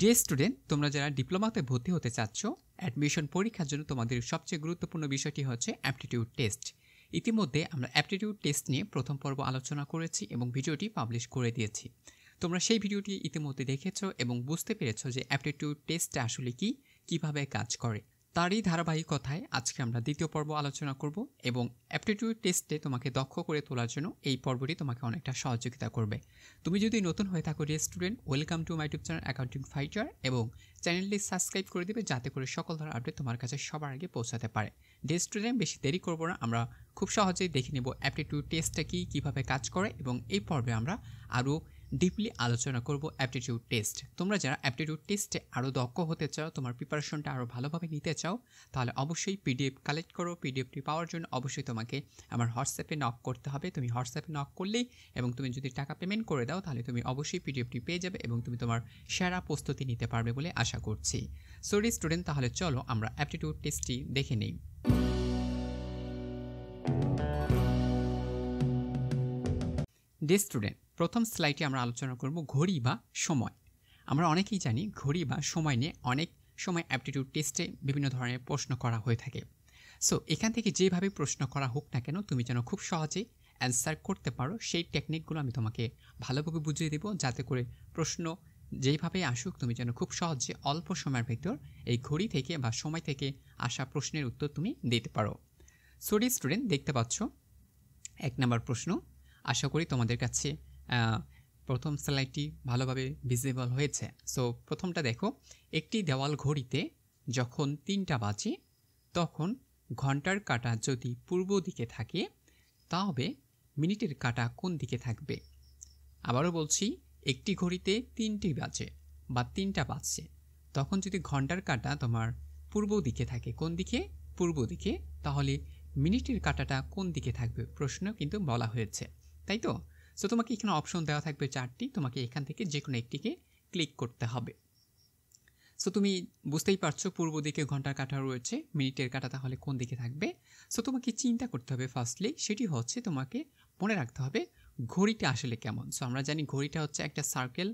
Dear student, তোমরা যারা ডিপ্লোমাতে ভর্তি হতে চাচ্ছ, অ্যাডমিশন পরীক্ষার জন্য তোমাদের সবচেয়ে গুরুত্বপূর্ণ বিষয়টি হচ্ছে অ্যাপটিটিউড টেস্ট। ইতিমধ্যে আমরা অ্যাপটিটিউড টেস্ট নিয়ে প্রথম পর্ব আলোচনা করেছি এবং ভিডিওটি পাবলিশ করে দিয়েছি। তোমরা সেই ভিডিওটি ইতিমধ্যে দেখেছো এবং বুঝতে পেরেছো যে অ্যাপটিটিউড টেস্টটা আসলে কি, কিভাবে কাজ করে। তারই ধারাবাহিকতায় আজকে আমরা দ্বিতীয় পর্ব আলোচনা করব এবং অ্যাপটিটিউড টেস্টে তোমাকে দক্ষ করে তোলার জন্য এই পর্বটি তোমাকে অনেকটা সহযোগিতা করবে। তুমি যদি নতুন হয়ে থাকো dear student, welcome to my YouTube channel accounting fighter, এবং চ্যানেলটি সাবস্ক্রাইব করে দিবে যাতে করে সকল ধরনের আপডেট তোমার কাছে সবার আগে পৌঁছাতে পারে। ডিয়ার স্টুডেন্ট, বেশি দেরি করবো না, আমরা খুব সহজেই দেখে নেব অ্যাপটিটিউড টেস্টটা কি, কিভাবে কাজ করে, এবং এই পর্বে আমরা আরও ডিপলি আলোচনা করব অ্যাপটিটিউড টেস্ট। তোমরা যারা অ্যাপটিটিউড টেস্টে আরও দক্ষ হতে চাও, তোমার প্রিপারেশনটা আরও ভালোভাবে নিতে চাও, তাহলে অবশ্যই পিডিএফ কালেক্ট করো। পিডিএফটি পাওয়ার জন্য অবশ্যই তোমাকে আমার হোয়াটসঅ্যাপে নক করতে হবে। তুমি হোয়াটসঅ্যাপে নক করলেই এবং তুমি যদি টাকা পেমেন্ট করে দাও তাহলে তুমি অবশ্যই পিডিএফটি পেয়ে যাবে এবং তুমি তোমার সেরা প্রস্তুতি নিতে পারবে বলে আশা করছি। সরি স্টুডেন্ট, তাহলে চলো আমরা অ্যাপটিটিউড টেস্টটি দেখে নিই। ডিয়ার স্টুডেন্ট, প্রথম স্লাইডে আমরা আলোচনা করব ঘড়ি বা সময়। আমরা অনেকেই জানি ঘড়ি বা সময় নিয়ে অনেক সময় অ্যাপটিটিউড টেস্টে বিভিন্ন ধরনের প্রশ্ন করা হয়ে থাকে। সো এখান থেকে যেভাবে প্রশ্ন করা হোক না কেন, তুমি যেন খুব সহজে অ্যান্সার করতে পারো, সেই টেকনিকগুলো আমি তোমাকে ভালোভাবে বুঝিয়ে দেবো, যাতে করে প্রশ্ন যেইভাবে আসুক তুমি যেন খুব সহজে অল্প সময়ের ভেতর এই ঘড়ি থেকে বা সময় থেকে আসা প্রশ্নের উত্তর তুমি দিতে পারো। সরি স্টুডেন্ট, দেখতে পাচ্ছ 1 নম্বর প্রশ্ন। আশা করি তোমাদের কাছে প্রথম স্লাইডটি ভালোভাবে ভিজিবল হয়েছে। সো প্রথমটা দেখো, একটি দেওয়াল ঘড়িতে যখন 3টা বাজে তখন ঘন্টার কাঁটা যদি পূর্ব দিকে থাকে তবে মিনিটের কাঁটা কোন দিকে থাকবে? আবারও বলছি, একটি ঘড়িতে 3টি বাজে বা 3টা বাজছে, তখন যদি ঘন্টার কাঁটা তোমার পূর্ব দিকে থাকে, কোন দিকে? পূর্ব দিকে, তাহলে মিনিটের কাঁটাটা কোন দিকে থাকবে? প্রশ্ন কিন্তু বলা হয়েছে, তাই তো? সো তোমাকে এখানে অপশন দেওয়া থাকবে 4টি, তোমাকে এখান থেকে যে কোনো একটিকে ক্লিক করতে হবে। সো তুমি বুঝতেই পারছো পূর্ব দিকে ঘন্টার কাঁটা রয়েছে, মিনিটের কাঁটা তাহলে কোন দিকে থাকবে? সো তোমাকে চিন্তা করতে হবে ফার্স্টলি, সেটি হচ্ছে তোমাকে মনে রাখতে হবে ঘড়িটা আসলে কেমন। সো আমরা জানি ঘড়িটা হচ্ছে একটা সার্কেল।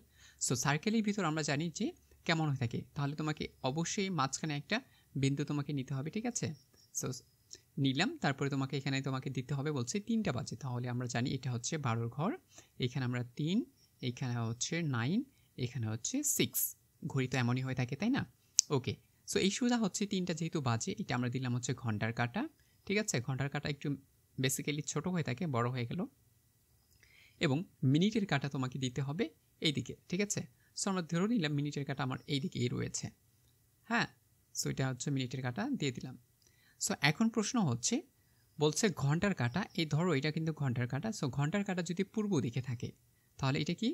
সো সার্কেলের ভিতর আমরা জানি যে কেমন হয়ে থাকে, তাহলে তোমাকে অবশ্যই মাঝখানে একটা বিন্দু তোমাকে নিতে হবে, ঠিক আছে? সো নিলাম, তারপরে তোমাকে এখানে তোমাকে দিতে হবে, বলছে 3টা বাজে, তাহলে আমরা জানি এটা হচ্ছে 12 ঘর। এখানে আমরা 3, এখানে হচ্ছে 9, এখানে হচ্ছে 6। ঘড়ি তো এমনই হয়ে থাকে, তাই না? ওকে, সো এই সোজা হচ্ছে 3টা যেহেতু বাজে, এটা আমরা দিলাম হচ্ছে ঘন্টার কাঁটা, ঠিক আছে? ঘন্টার কাঁটা একটু বেসিক্যালি ছোট হয়ে থাকে, বড় হয়ে গেল। এবং মিনিটের কাঁটা তোমাকে দিতে হবে এইদিকে, ঠিক আছে? সো আমরা ধরে নিলাম মিনিটের কাঁটা আমার এইদিকেই রয়েছে। হ্যাঁ, সো এটা হচ্ছে মিনিটের কাঁটা দিয়ে দিলাম। সো এখন প্রশ্ন হচ্ছে, বলছে ঘন্টার কাঁটা, এই ধরো এটা কিন্তু ঘন্টার কাঁটা। সো ঘন্টার কাঁটা যদি পূর্ব দিকে থাকে তাহলে এটা কি?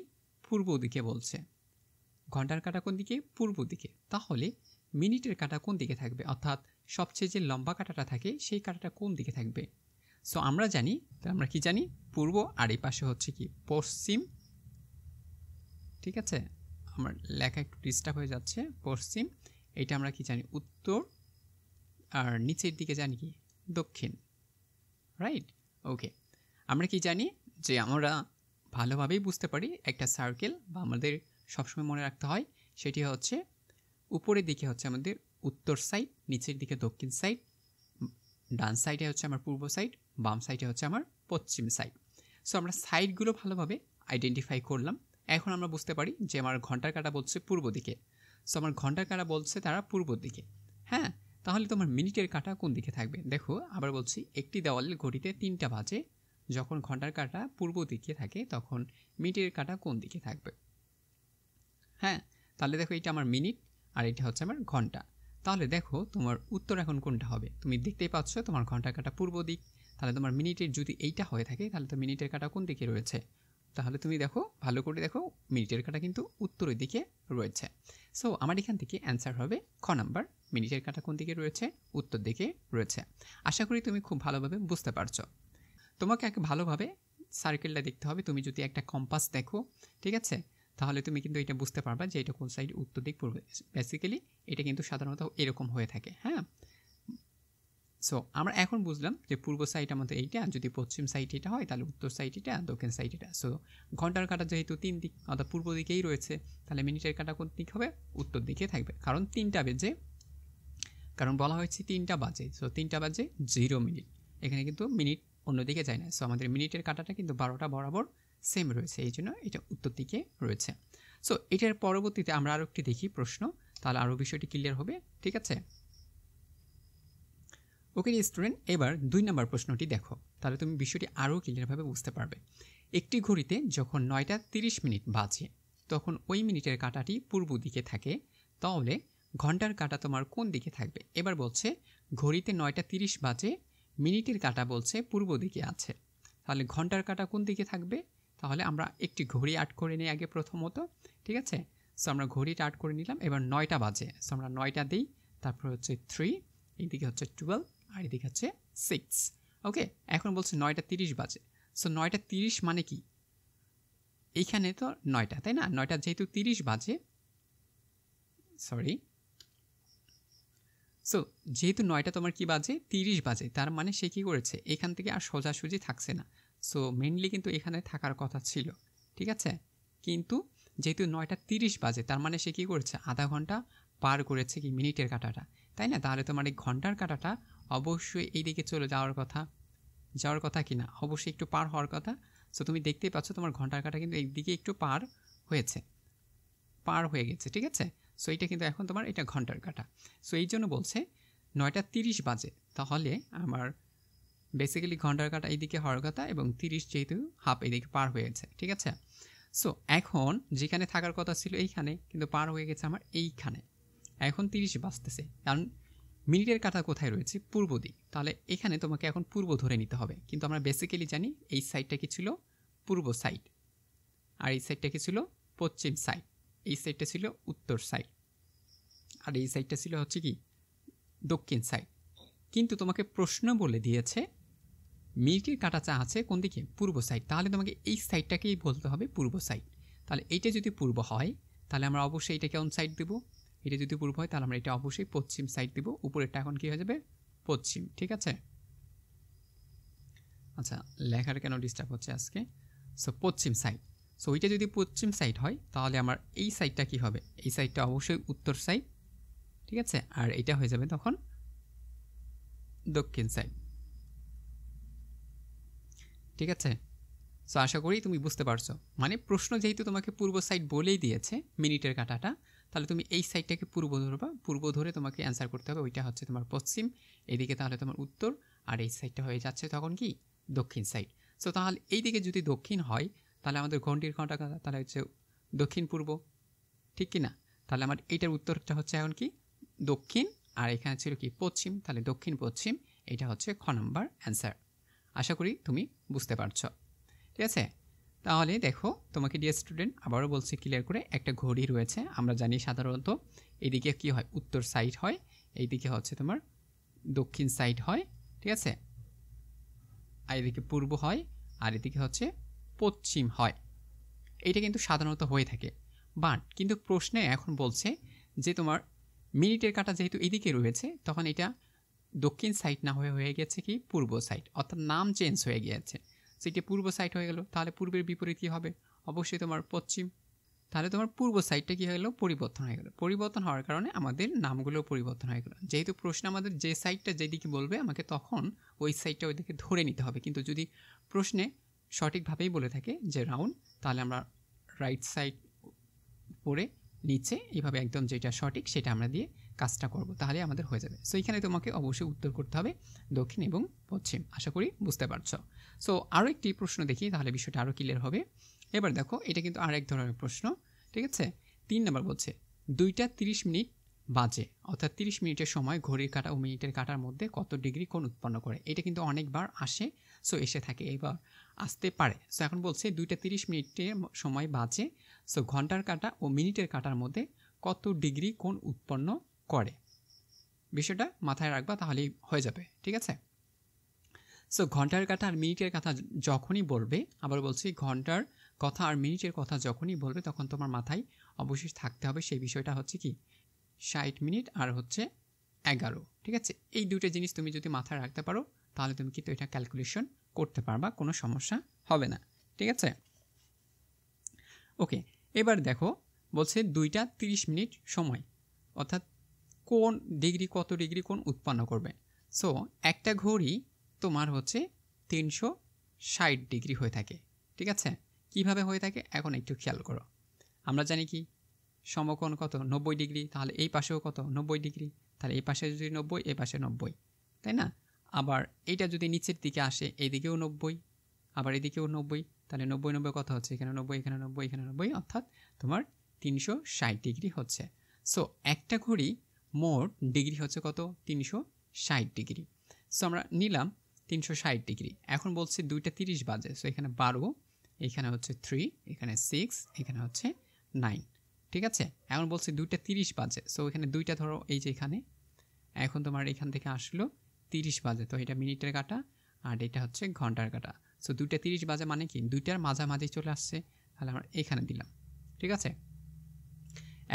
পূর্ব দিকে বলছে। ঘন্টার কাঁটা কোন দিকে? পূর্ব দিকে। তাহলে মিনিটের কাঁটা কোন দিকে থাকবে? অর্থাৎ সবচেয়ে যে লম্বা কাঁটাটা থাকে সেই কাঁটাটা কোন দিকে থাকবে? সো আমরা জানি, আমরা কি জানি? পূর্ব, আর এই পাশে হচ্ছে কি? পশ্চিম, ঠিক আছে? আমার লেখা একটু ডিস্টার্ব হয়ে যাচ্ছে। পশ্চিম, এটা আমরা কি জানি? উত্তর, আর নিচের দিকে জানি কি? দক্ষিণ, রাইট? ওকে, আমরা কি জানি যে আমরা ভালোভাবেই বুঝতে পারি একটা সার্কেল, বা আমাদের সবসময় মনে রাখতে হয় সেটি হচ্ছে উপরের দিকে হচ্ছে আমাদের উত্তর সাইড, নিচের দিকে দক্ষিণ সাইড, ডান সাইডে হচ্ছে আমার পূর্ব সাইড, বাম সাইডে হচ্ছে আমার পশ্চিম সাইড। সো আমরা সাইডগুলো ভালোভাবে আইডেন্টিফাই করলাম। এখন আমরা বুঝতে পারি যে আমার ঘন্টার কাঁটা বলছে পূর্ব দিকে। সো আমার ঘন্টার কাঁটা বলছে তারা পূর্ব দিকে। হ্যাঁ, তাহলে তোমার মিনিটের কাঁটা কোন দিকে থাকবে? দেখো আবার বলছি, একটি দেওয়ালের ঘড়িতে 3টা বাজে, যখন ঘন্টার কাঁটা পূর্ব দিকে থাকে তখন মিনিটের কাঁটা কোন দিকে থাকবে? হ্যাঁ, তাহলে দেখো এটা আমার মিনিট আর এটা হচ্ছে আমার ঘন্টা। তাহলে দেখো তোমার উত্তর এখন কোনটা হবে? তুমি দেখতেই পাচ্ছ তোমার ঘন্টার কাঁটা পূর্ব দিক, তাহলে তোমার মিনিটের যদি এইটা হয়ে থাকে তাহলে তো মিনিটের কাঁটা কোন দিকে রয়েছে? তাহলে তুমি দেখো, ভালো করে দেখো, মিনিটের কাঁটা কিন্তু উত্তরের দিকে রয়েছে। সো আমার এখান থেকে অ্যান্সার হবে খ নাম্বার, মিনিটের কাঁটা কোন দিকে রয়েছে? উত্তর দিকে রয়েছে। আশা করি তুমি খুব ভালোভাবে বুঝতে পারছো। তোমাকে আগে ভালোভাবে সার্কেলটা দেখতে হবে। তুমি যদি একটা কম্পাস দেখো, ঠিক আছে, তাহলে তুমি কিন্তু এটা বুঝতে পারবা যে এটা কোন সাইড, উত্তর দিক, পূর্ব দিক। বেসিক্যালি এটা কিন্তু সাধারণত এরকম হয়ে থাকে। হ্যাঁ, সো আমরা এখন বুঝলাম যে পূর্ব সাইড আমাদের এইটা, যদি পশ্চিম সাইড এটা হয় তাহলে উত্তর সাইড এটা, দক্ষিণ সাইড এটা। সো ঘন্টার কাঁটা যেহেতু 3 দিক অর্থাৎ পূর্ব দিকেই রয়েছে, তাহলে মিনিটের কাঁটা কোন দিক হবে? উত্তর দিকে থাকবে, কারণ 3টা বেজে, কারণ বলা হয়েছে 3টা বাজে। সো 3টা বাজে 0 মিনিট, এখানে কিন্তু মিনিট অন্যদিকে যায় না। সো আমাদের মিনিটের কাঁটাটা কিন্তু 12টা বরাবর সেম রয়েছে, এই জন্য এটা উত্তর দিকে রয়েছে। সো এটার পরবর্তীতে আমরা আরও একটি দেখি প্রশ্ন, তাহলে আরও বিষয়টি ক্লিয়ার হবে। ঠিক আছে, ওকে স্টুডেন্ট, এবার 2 নম্বর প্রশ্নটি দেখো, তাহলে তুমি বিষয়টি আরও ক্লিয়ারভাবে বুঝতে পারবে। একটি ঘড়িতে যখন 9টা 30 মিনিট বাজে তখন ওই মিনিটের কাঁটাটি পূর্ব দিকে থাকে, তাহলে ঘন্টার কাঁটা তোমার কোন দিকে থাকবে? এবার বলছে ঘড়িতে 9টা 30 বাজে, মিনিটের কাঁটা বলছে পূর্ব দিকে আছে, তাহলে ঘন্টার কাঁটা কোন দিকে থাকবে? তাহলে আমরা একটি ঘড়ি আট করে নিই আগে প্রথমত। ঠিক আছে, সো আমরা ঘড়িটা আট করে নিলাম। এবার 9টা বাজে, সো আমরা 9টা দিই, তারপর হচ্ছে 3, এইদিকে হচ্ছে 12, আর এদিকে হচ্ছে 6। ওকে, এখন বলছে 9টা 30 বাজে। সো 9টা 30 মানে কি? এইখানে তো 9টা, তাই না? 9টা যেহেতু 30 বাজে, সরি, সো যেহেতু 9টা তোমার কি বাজে? 30 বাজে, তার মানে সে কী করেছে? এখান থেকে আর সোজাসুজি থাকছে না। সো মেনলি কিন্তু এখানে থাকার কথা ছিল। ঠিক আছে, কিন্তু যেহেতু 9টা 30 বাজে, তার মানে সে কী করেছে? আধা ঘন্টা পার করেছে কি মিনিটের কাঁটাটা, তাই না? তাহলে তোমার এই ঘন্টার কাঁটাটা অবশ্যই এই দিকে চলে যাওয়ার কথা কি না? অবশ্যই একটু পার হওয়ার কথা। সো তুমি দেখতেই পাচ্ছ তোমার ঘন্টার কাঁটা কিন্তু এই দিকে একটু পার হয়ে গেছে। ঠিক আছে, সো এইটা কিন্তু এখন তোমার এটা ঘন্টার কাঁটা। সো এই জন্য বলছে 9টা 30 বাজে, তাহলে আমার বেসিক্যালি ঘন্টার কাঁটা এইদিকে হওয়ার কথা, এবং 30 যেহেতু হাফ এদিকে পার হয়ে গেছে। ঠিক আছে, সো এখন যেখানে থাকার কথা ছিল এইখানে, কিন্তু পার হয়ে গেছে আমার এইখানে। এখন 30 বাজতেছে, কারণ মিনিটের কাঁটা কোথায় রয়েছে? পূর্ব দিক, তাহলে এখানে তোমাকে এখন পূর্ব ধরে নিতে হবে। কিন্তু আমরা বেসিক্যালি জানি এই সাইডটা কি ছিল? পূর্ব সাইড, আর এই সাইডটা কি ছিল? পশ্চিম সাইড। এই সাইডটা ছিল উত্তর সাইড, আর এই সাইডটা ছিল হচ্ছে কি? দক্ষিণ সাইড। কিন্তু তোমাকে প্রশ্ন বলে দিয়েছে মিনিটের কাঁটা চা আছে কোন দিকে? পূর্ব সাইড, তাহলে তোমাকে এই সাইডটাকেই বলতে হবে পূর্ব সাইড। তাহলে এইটা যদি পূর্ব হয়, তাহলে আমরা অবশ্যই এটা কেমন সাইড দেবো? এটা যদি পূর্ব হয়, তাহলে আমরা এটা অবশ্যই পশ্চিম সাইড দেবো। উপরেরটা এখন কী হয়ে যাবে? পশ্চিম। ঠিক আছে, আচ্ছা লেখার কেন ডিস্টার্ব হচ্ছে আজকে? সো পশ্চিম সাইড। সো ওইটা যদি পশ্চিম সাইড হয়, তাহলে আমার এই সাইডটা কী হবে? এই সাইডটা অবশ্যই উত্তর সাইড। ঠিক আছে, আর এটা হয়ে যাবে তখন দক্ষিণ সাইড। ঠিক আছে, সো আশা করি তুমি বুঝতে পারছো। মানে প্রশ্ন যেহেতু তোমাকে পূর্ব সাইড বলেই দিয়েছে মিনিটের কাঁটাটা, তাহলে তুমি এই সাইডটাকে পূর্ব ধরবা। পূর্ব ধরে তোমাকে অ্যান্সার করতে হবে, ওইটা হচ্ছে তোমার পশ্চিম, এদিকে তাহলে তোমার উত্তর, আর এই সাইডটা হয়ে যাচ্ছে তখন কি? দক্ষিণ সাইড। সো তাহলে এই দিকে যদি দক্ষিণ হয়, তাহলে আমাদের ঘন্টির কাঁটা তাহলে হচ্ছে দক্ষিণ পূর্ব, ঠিক কি না? তাহলে আমার এইটার উত্তরটা হচ্ছে এখন কি? দক্ষিণ, আর এখানে ছিল কি? পশ্চিম, তাহলে দক্ষিণ পশ্চিম। এটা হচ্ছে খ নম্বর অ্যান্সার। আশা করি তুমি বুঝতে পারছো। ঠিক আছে, তাহলে দেখো তোমাকে ডিয়ার স্টুডেন্ট আবারও বলছি ক্লিয়ার করে, একটা ঘড়ি রয়েছে। আমরা জানি সাধারণত এদিকে কি হয়? উত্তর সাইড হয়, এইদিকে হচ্ছে তোমার দক্ষিণ সাইড হয়। ঠিক আছে, আর এদিকে পূর্ব হয়, আর এদিকে হচ্ছে পশ্চিম হয়। এটা কিন্তু সাধারণত হয়ে থাকে, বাট কিন্তু প্রশ্নে এখন বলছে যে তোমার মিনিটের কাঁটা যেহেতু এদিকে রয়েছে, তখন এটা দক্ষিণ সাইড না হয়ে গেছে কি? পূর্ব সাইড, অর্থাৎ নাম চেঞ্জ হয়ে গিয়েছে। সেটা পূর্ব সাইড হয়ে গেল, তাহলে পূর্বের বিপরীত কী হবে? অবশ্যই তোমার পশ্চিম। তাহলে তোমার পূর্ব সাইডটা কী হয়ে গেলো? পরিবর্তন হয়ে গেল। পরিবর্তন হওয়ার কারণে আমাদের নামগুলো পরিবর্তন হয়ে গেল। যেহেতু প্রশ্ন আমাদের যে সাইডটা যেদিকে বলবে আমাকে, তখন ওই সাইডটা ওইদিকে ধরে নিতে হবে। কিন্তু যদি প্রশ্নে সঠিকভাবেই বলে থাকে যে রাউন্ড, তাহলে আমরা রাইট সাইড পরে নিচে এইভাবে একদম যেটা সঠিক সেটা আমরা দিয়ে কাজটা করব, তাহলে আমাদের হয়ে যাবে। সো এখানে তোমাকে অবশ্যই উত্তর করতে হবে দক্ষিণ এবং পশ্চিম। আশা করি বুঝতে পারছো। সো আরও একটি প্রশ্ন দেখি, তাহলে বিষয়টা আরও ক্লিয়ার হবে। এবার দেখো, এটা কিন্তু আরেক ধরনের প্রশ্ন। ঠিক আছে, 3 নম্বর বলছে 2টা 30 মিনিট বাজে, অর্থাৎ 30 মিনিটের সময় ঘড়ির কাঁটা ও মিনিটের কাঁটার মধ্যে কত ডিগ্রি কোণ উৎপন্ন করে? এটা কিন্তু অনেকবার আসে, সো এসে থাকে, এবার আসতে পারে। সো এখন বলছে 2টা 30 মিনিটের সময় বাজে, সো ঘন্টার কাঁটা ও মিনিটের কাঁটার মধ্যে কত ডিগ্রি কোণ উৎপন্ন করে? বিষয়টা মাথায় রাখবা, তাহলেই হয়ে যাবে। ঠিক আছে, সো ঘন্টার কাঁটা আর মিনিটের কথা যখনই বলবে, আবার বলছি ঘন্টার কথা আর মিনিটের কথা যখনই বলবে, তখন তোমার মাথায় অবশ্যই থাকতে হবে সেই বিষয়টা হচ্ছে কি? 60 মিনিট আর হচ্ছে 11। ঠিক আছে, এই দুটো জিনিস তুমি যদি মাথায় রাখতে পারো তাহলে তুমি কিন্তু এটা ক্যালকুলেশন করতে পারবা, কোনো সমস্যা হবে না। ঠিক আছে, ওকে। এবার দেখো বলছে 2টা 30 মিনিট সময়, অর্থাৎ কোন ডিগ্রি কত ডিগ্রি কোণ উৎপন্ন করবে। সো একটা ঘড়ি তোমার হচ্ছে 360 ডিগ্রি হয়ে থাকে। ঠিক আছে, কিভাবে হয়ে থাকে এখন একটু খেয়াল করো। আমরা জানি কি সমকোণ কত 90 ডিগ্রি, তাহলে এই পাশেও কত 90 ডিগ্রি, তাহলে এই পাশে যদি 90 এই পাশে 90, তাই না? আবার এইটা যদি নিচের দিকে আসে এইদিকেও 90, আবার এদিকেও 90, তাহলে 90 90 কত হচ্ছে, এখানে 90 এখানে 90 এখানে 90, অর্থাৎ তোমার 360 ডিগ্রি হচ্ছে। সো একটা ঘড়ি মোট ডিগ্রি হচ্ছে কত 360 ডিগ্রি। সো আমরা নিলাম 360 ডিগ্রি। এখন বলছে 2টা 30 বাজে, সো এখানে 12, এখানে হচ্ছে 3, এখানে 6, এখানে হচ্ছে 9। ঠিক আছে, এখন বলছে 2টা 30 বাজে, সো এখানে 2টা ধরো এই যে এখানে, এখন তোমার এখান থেকে আসলো 30 বাজে, তো এটা মিনিটের কাটা আর এটা হচ্ছে ঘন্টার কাটা। সো 2টা 30 বাজে মানে কি 2টার মাঝামাঝি চলে আসছে, তাহলে আমরা এখানে দিলাম। ঠিক আছে,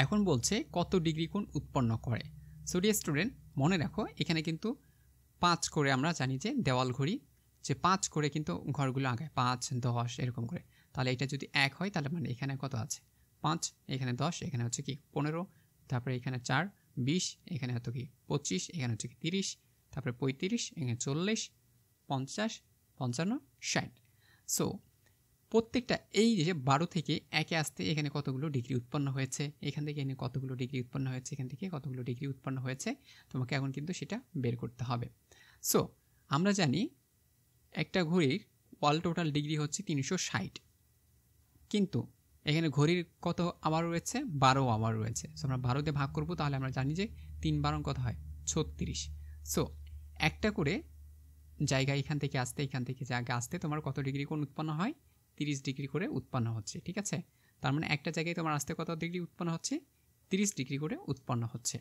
এখন বলছে কত ডিগ্রি কোণ উৎপন্ন করে। সো ডিয়ার স্টুডেন্ট মনে রাখো এখানে কিন্তু 5 করে আমরা জানি যে দেওয়াল ঘড়ি যে 5 করে কিন্তু ঘরগুলো আগায়, 5 10 এরকম করে। তাহলে এটা যদি 1 হয় তাহলে মানে এখানে কত আছে 5, এখানে 10, এখানে হচ্ছে কি 15, তারপরে এখানে 4 20, এখানে হতো কি 25, এখানে হচ্ছে কি 30, তারপরে 35, এখানে 40 50 55 60। সো প্রত্যেকটা এই যে 12 থেকে একে আসতে এখানে কতগুলো ডিগ্রি উৎপন্ন হয়েছে, এখান থেকে এখানে কতগুলো ডিগ্রি উৎপন্ন হয়েছে, এখান থেকে কতগুলো ডিগ্রি উৎপন্ন হয়েছে, তোমাকে এখন কিন্তু সেটা বের করতে হবে। সো আমরা জানি একটা ঘড়ির অল টোটাল ডিগ্রি হচ্ছে 360, কিন্তু এখানে ঘড়ির কত আওয়ার রয়েছে 12 আওয়ার রয়েছে। সো আমরা 12 দিয়ে ভাগ করবো, তাহলে আমরা জানি যে 3 12 কত হয় 36। সো একটা করে জায়গা এখান থেকে আসতে এখান থেকে জায়গা আসতে তোমার কত ডিগ্রি কোণ উৎপন্ন হয় 30 ডিগ্রি করে উৎপন্ন হচ্ছে। ঠিক আছে, তার মানে একটা জায়গায় তোমার আসতে কত ডিগ্রি উৎপন্ন হচ্ছে 30 ডিগ্রি করে উৎপন্ন হচ্ছে।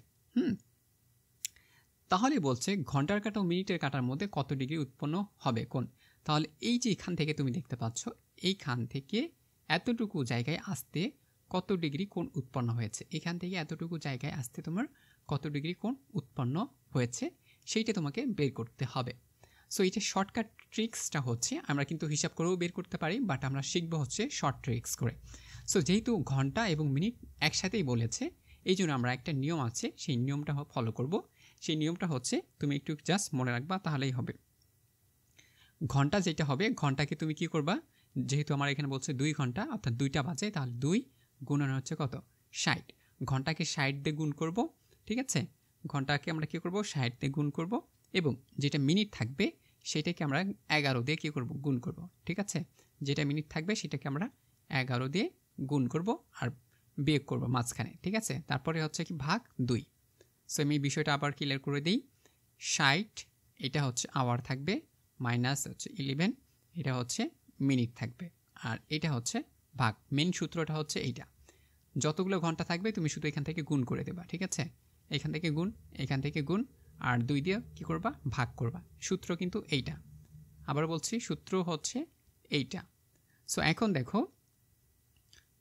তাহলে বলছে ঘন্টার কাঁটা ও মিনিটের কাঁটার মধ্যে কত ডিগ্রি উৎপন্ন হবে কোণ। তাহলে এই যে এখান থেকে তুমি দেখতে পাচ্ছ এইখান থেকে এতটুকু জায়গায় আসতে কত ডিগ্রি কোণ উৎপন্ন হয়েছে, এখান থেকে এতটুকু জায়গায় আসতে তোমার কত ডিগ্রি কোণ উৎপন্ন হয়েছে সেইটা তোমাকে বের করতে হবে। সো এইটা শর্টকাট ট্রিক্সটা হচ্ছে আমরা কিন্তু হিসাব করেও বের করতে পারি, বাট আমরা শিখবো হচ্ছে শর্ট ট্রিক্স করে। সো যেহেতু ঘন্টা এবং মিনিট একসাথেই বলেছে এই জন্য আমরা একটা নিয়ম আছে সেই নিয়মটা ফলো করব। সেই নিয়মটা হচ্ছে তুমি একটু জাস্ট মনে রাখবা তাহলেই হবে। ঘন্টা যেটা হবে ঘন্টাকে তুমি কি করবা, যেহেতু আমার এখানে বলছে 2 ঘন্টা অর্থাৎ 2টা বাজে, তাহলে 2 গুণন হচ্ছে কত 60, ঘন্টাকে 60 দিয়ে গুণ করব। ঠিক আছে, ঘন্টাকে আমরা কী করব 60 দিয়ে গুণ করব, এবং যেটা মিনিট থাকবে সেটাকে আমরা 11 দিয়ে কী করব গুণ করব। ঠিক আছে, যেটা মিনিট থাকবে সেটাকে আমরা 11 দিয়ে গুণ করব আর বিয়োগ করব মাঝখানে। ঠিক আছে, তারপরে হচ্ছে কি ভাগ 2। সো আমি বিষয়টা আবার ক্লিয়ার করে দিই। 60 এটা হচ্ছে আওয়ার থাকবে, মাইনাস হচ্ছে 11 এটা হচ্ছে মিনিট থাকবে, আর এটা হচ্ছে ভাগ। মেন সূত্রটা হচ্ছে এইটা, যতগুলো ঘন্টা থাকবে তুমি শুধু এখান থেকে গুণ করে দেবা। ঠিক আছে, এখান থেকে গুণ, এখান থেকে গুণ, আর 2 দিয়ে কী করবা ভাগ করবা। সূত্র কিন্তু এইটা, আবার বলছি সূত্র হচ্ছে এইটা। সো এখন দেখো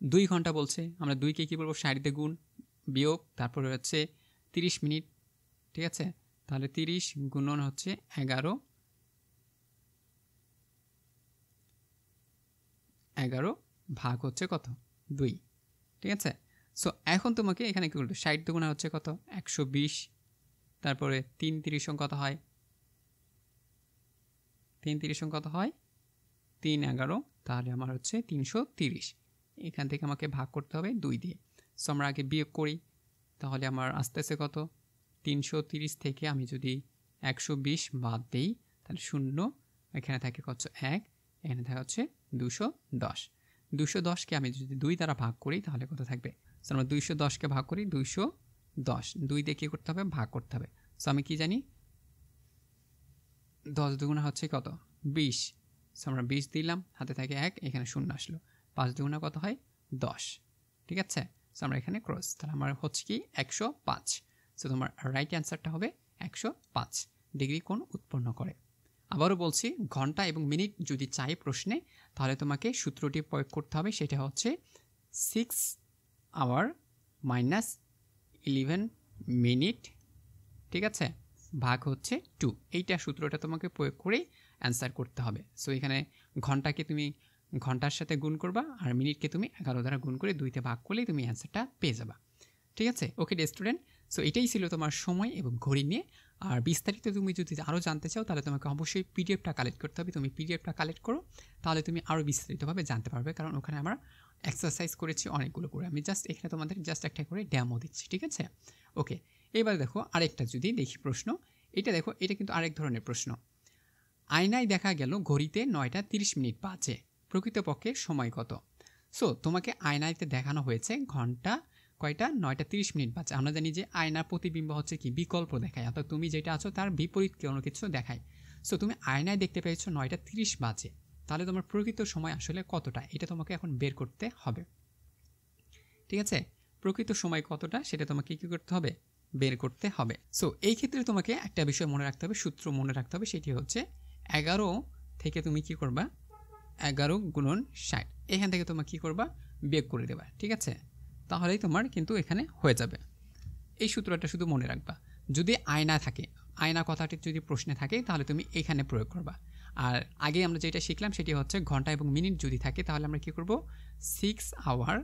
2 ঘন্টা বলছে, আমরা 2কে কী বলবো 60 দিয়ে গুণ বিয়োগ, তারপরে হচ্ছে 30 মিনিট। ঠিক আছে, তাহলে 30 গুণন হচ্ছে 11 ভাগ হচ্ছে কত 2। ঠিক আছে, সো এখন তোমাকে এখানে কী করতে 60 দুগুণা হচ্ছে কত 120, তারপরে 3 30 কত হয় 3 30 কত হয় 3 11, তাহলে আমার হচ্ছে 330। এখান থেকে আমাকে ভাগ করতে হবে 2 দিয়ে। সো আমরা আগে বিয়োগ করি, তাহলে আমার আসতেছে কত 330 থেকে আমি যদি 120 বাদ দিই তাহলে 0, এখানে থাকে কত 1, এখানে থাকে হচ্ছে 210। 210কে আমি যদি 2 দ্বারা ভাগ করি তাহলে কত থাকবে। সো আমরা 210কে ভাগ করি 210, 2 দিয়ে কী করতে হবে ভাগ করতে হবে। সো আমি কি জানি 10 দুগুণা হচ্ছে কত 20। সো আমরা 20 দিলাম, হাতে থাকে 1, এখানে 0 আসলো, 5 দুগুণা কত হয় 10। ঠিক আছে, সো আমরা এখানে ক্রস, তাহলে আমার হচ্ছে কি 105। সো তোমার রাইট অ্যান্সারটা হবে 105 ডিগ্রি কোণ উৎপন্ন করে। আবারও বলছি ঘন্টা এবং মিনিট যদি চাই প্রশ্নে তাহলে তোমাকে সূত্রটি প্রয়োগ করতে হবে, সেটা হচ্ছে 6 আওয়ার মাইনাস 11 মিনিট ঠিক আছে, ভাগ হচ্ছে 2। এইটা সূত্রটা তোমাকে প্রয়োগ করে অ্যান্সার করতে হবে। সো এখানে ঘন্টাকে তুমি ঘন্টার সাথে গুণ করবা, আর মিনিটকে তুমি 11 দ্বারা গুণ করে 2তে ভাগ করলেই তুমি অ্যান্সারটা পেয়ে যাবা। ঠিক আছে, ওকে ডিয়ার স্টুডেন্ট। সো এটাই ছিল তোমার সময় এবং ঘড়ি নিয়ে। আর বিস্তারিত তুমি যদি আরও জানতে চাও তাহলে তোমাকে অবশ্যই পিডিএফটা কালেক্ট করতে হবে। তুমি পিডিএফটা কালেক্ট করো, তাহলে তুমি আরও বিস্তারিতভাবে জানতে পারবে, কারণ ওখানে আমরা এক্সারসাইজ করেছি অনেকগুলো করে। আমি জাস্ট এখানে তোমাদের জাস্ট একটা করে ড্যামো দিচ্ছি। ঠিক আছে, ওকে। এবার দেখো আরেকটা যদি দেখি প্রশ্ন, এটা দেখো, এটা কিন্তু আরেক ধরনের প্রশ্ন। আয়নায় দেখা গেল ঘড়িতে 9টা 30 মিনিট বাজে, প্রকৃতপক্ষে সময় কত? সো তোমাকে আয়নাতে দেখানো হয়েছে ঘন্টা কয়টা, 9টা 30 মিনিট বাজে। আমরা জানি যে আয়নার প্রতিবিম্ব হচ্ছে কি, বিকল্প দেখায়, অর্থাৎ তুমি যেটা আছো তার বিপরীত কোনো কিছু দেখায়। সো তুমি আয়নায় দেখতে পেয়েছো 9টা 30 বাজে, তাহলে তোমার প্রকৃত সময় আসলে কতটা, এটা তোমাকে এখন বের করতে হবে। ঠিক আছে, প্রকৃত সময় কতটা সেটা তোমাকে কী করতে হবে, বের করতে হবে। সো এই ক্ষেত্রে তোমাকে একটা বিষয় মনে রাখতে হবে, সূত্র মনে রাখতে হবে, সেটি হচ্ছে 11 থেকে তুমি কি করবা, 11 গুণন 60, এখান থেকে তোমার কী করবা, বিয়োগ করে দেবা। ঠিক আছে, তাহলেই তোমার কিন্তু এখানে হয়ে যাবে। এই সূত্রটা শুধু মনে রাখবা। যদি আয়না থাকে, আয়না কথাটি যদি প্রশ্নে থাকে তাহলে তুমি এখানে প্রয়োগ করবা। আর আগে আমরা যেটা শিখলাম সেটি হচ্ছে ঘন্টা এবং মিনিট যদি থাকে তাহলে আমরা কী করব, 6 আওয়ার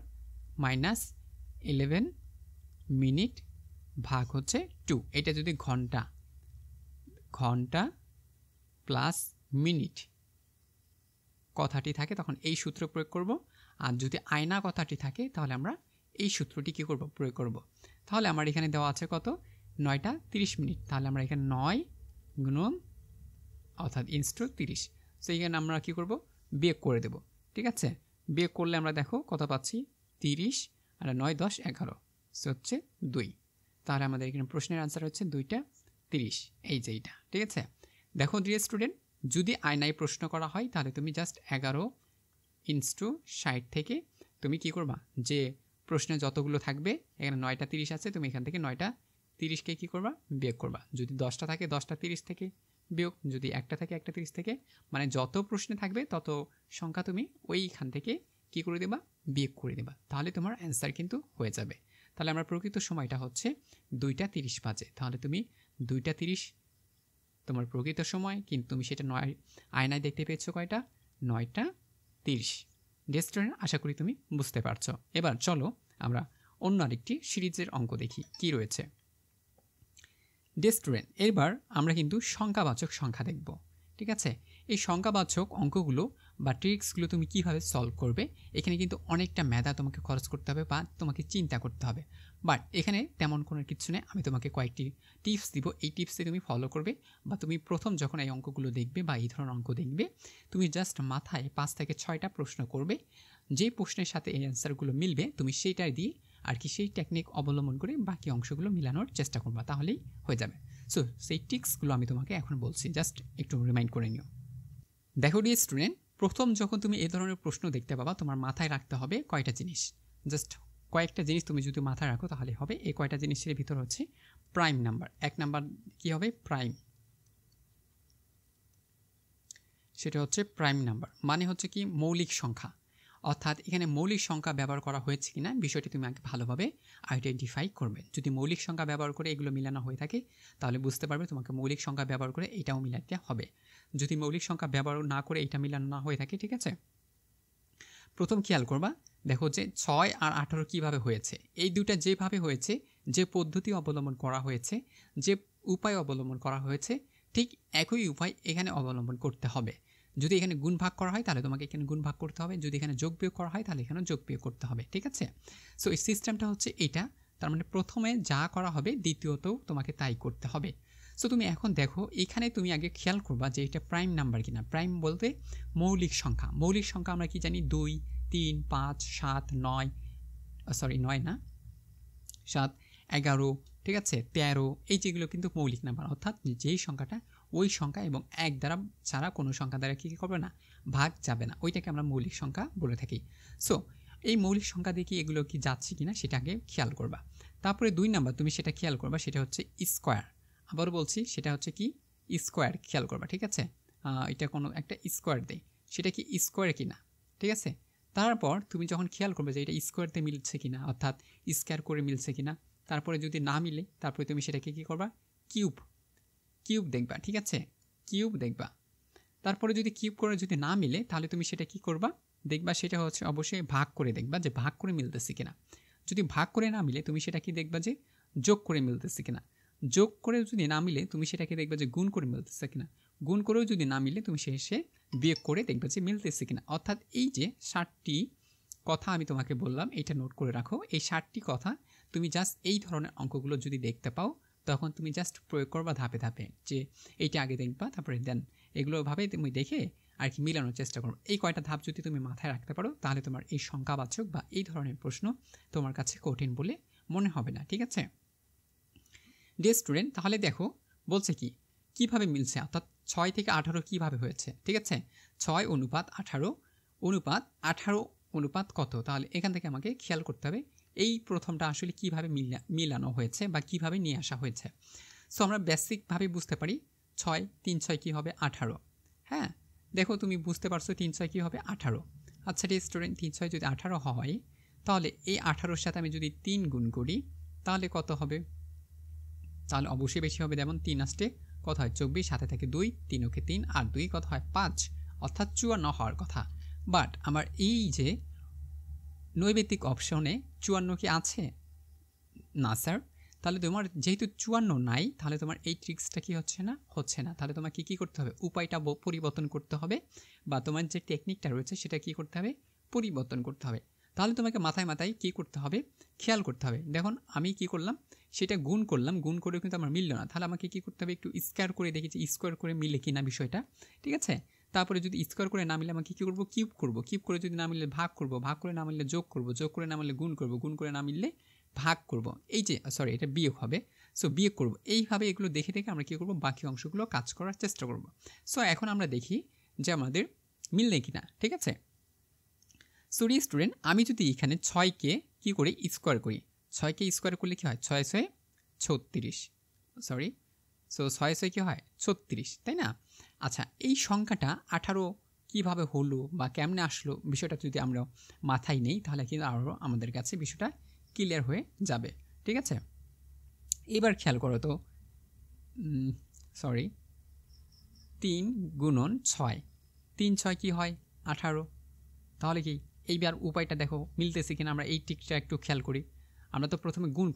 মাইনাস 11 মিনিট ভাগ হচ্ছে 2। এটা যদি ঘন্টা প্লাস মিনিট কথাটি থাকে তখন এই সূত্র প্রয়োগ করব। আর যদি আয়না কথাটি থাকে তাহলে আমরা এই সূত্রটি কী করব, প্রয়োগ করব। তাহলে আমার এখানে দেওয়া আছে কত, 9টা 30 মিনিট, তাহলে আমরা এখানে 9 গুণন অর্থাৎ ইনস্টু 30। সো এখানে আমরা কী করব, বিয়োগ করে দেব। ঠিক আছে, বিয়োগ করলে আমরা দেখো কত পাচ্ছি, 30 আর 9 10 11, সো হচ্ছে 2। তাহলে আমাদের এখানে প্রশ্নের আনসার হচ্ছে 2টা 30, এই যে এইটা। ঠিক আছে, দেখো ডিয়ার স্টুডেন্ট, যদি আয়নায় প্রশ্ন করা হয় তাহলে তুমি জাস্ট 11 ইনস্টু 60 থেকে তুমি কি করবা, যে প্রশ্নে যতগুলো থাকবে, এখানে 9টা 30 আছে, তুমি এখান থেকে 9টা 30কে কী করবা, বিয়োগ করবা। যদি 10টা থাকে 10টা 30 থেকে বিয়োগ, যদি একটা থাকে একটা 30 থেকে, মানে যত প্রশ্নে থাকবে তত সংখ্যা তুমি ওইখান থেকে কী করে দেবা, বিয়োগ করে দেবা, তাহলে তোমার অ্যান্সার কিন্তু হয়ে যাবে। তাহলে আমার প্রকৃত সময়টা হচ্ছে 2টা 30 বাজে, তাহলে তুমি 2টা 30 তোমার প্রকৃত সময়, কিন্তু তুমি সেটা আয়নায় দেখতে পেয়েছো কয়টা, 9টা 30। ডিয়ার স্টুডেন্ট, আশা করি তুমি বুঝতে পারছো। এবার চলো আমরা অন্য আরেকটি সিরিজের অঙ্ক দেখি কি রয়েছে। ডিয়ার স্টুডেন্ট, এবার আমরা কিন্তু সংখ্যাবাচক সংখ্যা দেখব। ঠিক আছে, এই সংখ্যাবাচক অঙ্কগুলো বা ট্রিক্সগুলো তুমি কিভাবে সলভ করবে, এখানে কিন্তু অনেকটা মেধা তোমাকে খরচ করতে হবে বা তোমাকে চিন্তা করতে হবে। বাট এখানে তেমন কোনো কিছু নেই, আমি তোমাকে কয়েকটি টিপস দিব, এই টিপসে তুমি ফলো করবে, বা তুমি প্রথম যখন এই অঙ্কগুলো দেখবে বা এই ধরনের অঙ্ক দেখবে, তুমি জাস্ট মাথায় 5 থেকে 6টা প্রশ্ন করবে, যে প্রশ্নের সাথে এই অ্যান্সারগুলো মিলবে তুমি সেইটাই দিয়ে আর কি সেই টেকনিক অবলম্বন করে বাকি অংশগুলো মিলানোর চেষ্টা করবা, তাহলেই হয়ে যাবে। সো সেই টিক্সগুলো আমি তোমাকে এখন বলছি, জাস্ট একটু রিমাইন্ড করে নিও। দেখো ডিয়ার স্টুডেন্ট, প্রথম যখন তুমি এই ধরনের প্রশ্ন দেখতে পাবা, তোমার মাথায় রাখতে হবে কয়টা জিনিস, জাস্ট কয়েকটা জিনিস তুমি যদি মাথায় রাখো তাহলে হবে। এই কয়টা জিনিসের ভিতর হচ্ছে প্রাইম নাম্বার। 1 নাম্বার কী হবে, প্রাইম, সেটা হচ্ছে প্রাইম নাম্বার, মানে হচ্ছে কি মৌলিক সংখ্যা, অর্থাৎ এখানে মৌলিক সংখ্যা ব্যবহার করা হয়েছে কিনা বিষয়টি তুমি আগে ভালোভাবে আইডেন্টিফাই করবে। যদি মৌলিক সংখ্যা ব্যবহার করে এগুলো মিলানো হয়ে থাকে তাহলে বুঝতে পারবে তোমাকে মৌলিক সংখ্যা ব্যবহার করে এটাও মিলাতে হবে। যদি মৌলিক সংখ্যা ব্যবহার না করে এটা মিলানো না হয়ে থাকে, ঠিক আছে, প্রথম খেয়াল করবা, দেখো যে 6 আর 18 কীভাবে হয়েছে, এই দুটা যেভাবে হয়েছে, যে পদ্ধতি অবলম্বন করা হয়েছে, যে উপায় অবলম্বন করা হয়েছে, ঠিক একই উপায় এখানে অবলম্বন করতে হবে। যদি এখানে গুণ ভাগ করা হয় তাহলে তোমাকে এখানে গুণ ভাগ করতে হবে, যদি এখানে যোগ বিয়োগ করা হয় তাহলে এখানে যোগ বিয়োগ করতে হবে। ঠিক আছে, সো এই সিস্টেমটা হচ্ছে এটা, তার মানে প্রথমে যা করা হবে দ্বিতীয়তেও তোমাকে তাই করতে হবে। সো তুমি এখন দেখো এখানে তুমি আগে খেয়াল করবা যে এটা প্রাইম নাম্বার কিনা। প্রাইম বলতে মৌলিক সংখ্যা, মৌলিক সংখ্যা আমরা কি জানি, 2 3 5 7 9, সরি 9 না, 7 11, ঠিক আছে, 13, এই যেগুলো কিন্তু মৌলিক নাম্বার, অর্থাৎ যেই সংখ্যাটা ওই সংখ্যা এবং 1 দ্বারা ছাড়া কোনো সংখ্যা দ্বারা কী করবে না, ভাগ যাবে না, ওইটাকে আমরা মৌলিক সংখ্যা বলে থাকি। সো এই মৌলিক সংখ্যা দেখি এগুলো কি যাচ্ছে কিনা সেটা আগে খেয়াল করবা। তারপরে 2 নাম্বার তুমি সেটা খেয়াল করবা, সেটা হচ্ছে স্কোয়ার। আবার বলছি সেটা হচ্ছে কি স্কোয়ার, খেয়াল করবা। ঠিক আছে, এটা কোনো একটা স্কোয়ার দেয়, সেটা কি স্কোয়ার কিনা। ঠিক আছে, তারপর তুমি যখন খেয়াল করবে যে এটা স্কোয়ারতে মিলছে কিনা, অর্থাৎ স্কোয়ার করে মিলছে কিনা, তারপরে যদি না মিলে তারপরে তুমি সেটাকে কী করবা, কিউব দেখবা, ঠিক আছে, কিউব দেখবা। তারপরে যদি কিউব করে যদি না মিলে তাহলে তুমি সেটা কি করবা, দেখবা সেটা হচ্ছে অবশ্যই ভাগ করে দেখবা যে ভাগ করে মিলতেছে কিনা। যদি ভাগ করে না মিলে তুমি সেটা কি দেখবা যে যোগ করে মিলতেছে কিনা। যোগ করে যদি না মিলে তুমি সেটাকে দেখবা যে গুণ করে মিলতেছে কিনা। গুণ করেও যদি না মিলে তুমি শেষে বিয়োগ করে দেখবা যে মিলতেছে কিনা। অর্থাৎ এই যে 60টি কথা আমি তোমাকে বললাম, এটা নোট করে রাখো। এই 60টি কথা তুমি জাস্ট এই ধরনের অঙ্কগুলো যদি দেখতে পাও তখন তুমি জাস্ট প্রয়োগ করবা ধাপে ধাপে, যে এইটা আগে দেখবা তারপরে দেন এগুলোভাবেই তুমি দেখে আর কি মিলানোর চেষ্টা করো। এই কয়টা ধাপ যদি তুমি মাথায় রাখতে পারো তাহলে তোমার এই সংখ্যাবাচক বা এই ধরনের প্রশ্ন তোমার কাছে কঠিন বলে মনে হবে না, ঠিক আছে। ডিয়ার স্টুডেন্ট, তাহলে দেখো বলছে কি কিভাবে মিলছে, অর্থাৎ 6 থেকে 18 কিভাবে হয়েছে, ঠিক আছে। 6 অনুপাত 18 অনুপাত কত, তাহলে এখান থেকে আমাকে খেয়াল করতে হবে এই প্রথমটা আসলে কিভাবে মিলানো হয়েছে বা কিভাবে নিয়ে আসা হয়েছে। সো আমরা বেসিকভাবে বুঝতে পারি 6 3 6 কী হবে 18। হ্যাঁ, দেখো তুমি বুঝতে পারছো 3 6 কী হবে 18। আচ্ছা ডিয়ার স্টুডেন্ট, 3 6 যদি 18 হয় তাহলে এই 18-র সাথে আমি যদি 3 গুণ করি তাহলে কত হবে, তাহলে অবশ্যই বেশি হবে। যেমন 3 আসতে কত হয় 24, সাথে থাকে 2, 3 ওকে 3 আর 2 কত হয় 5, অর্থাৎ 54 হওয়ার কথা। বাট আমার এই যে নৈবেদিক অপশনে 54 কি আছে না স্যার, তাহলে তোমার যেহেতু 54 নাই তাহলে তোমার এই ট্রিক্সটা কি হচ্ছে না। তাহলে তোমাকে কী করতে হবে, উপায়টা পরিবর্তন করতে হবে বা তোমার যে টেকনিকটা রয়েছে সেটা কি করতে হবে, পরিবর্তন করতে হবে। তাহলে তোমাকে মাথায় কী করতে হবে, খেয়াল করতে হবে। দেখুন আমি কি করলাম, সেটা গুণ করলাম, গুণ করেও কিন্তু আমার মিলল না, তাহলে আমাকে কী করতে হবে, একটু স্কোয়ার করে দেখেছি স্কোয়ার করে মিলে কি না বিষয়টা, ঠিক আছে। তারপরে যদি স্কোয়ার করে না মিলে আমাকে কী করবো, কিউব করে যদি না মিললে ভাগ করে না মিললে যোগ করে না মিললে গুণ করে না মিললে ভাগ করব, এই যে সরি এটা বিয়োগ হবে। সো বিয়োগ করব, এইভাবে এগুলো দেখে আমরা কী করব, বাকি অংশগুলো কাজ করার চেষ্টা করব। সো এখন আমরা দেখি যে আমাদের মিললে কিনা, ঠিক আছে। সো স্টুডেন্ট, আমি যদি এখানে 6কে কী করি স্কোয়ার করি, 6কে স্কোয়ার করলে কী হয় 6 6 36, সরি সো 6 6 কী হয় 36, তাই না। আচ্ছা এই সংখ্যাটা 18 কীভাবে হলো বা কেমনে আসলো বিষয়টা যদি আমরা মাথায় নেই তাহলে কিন্তু আরও আমাদের কাছে বিষয়টা ক্লিয়ার হয়ে যাবে, ঠিক আছে। এবার খেয়াল করো তো, সরি 3 গুণন 6, 3 6 কী হয় 18, তাহলে কি এইবার উপায়টা দেখো মিলতেছে কিনা, আমরা এই টিকটা একটু খেয়াল করি। আমরা তো প্রথমে গুণ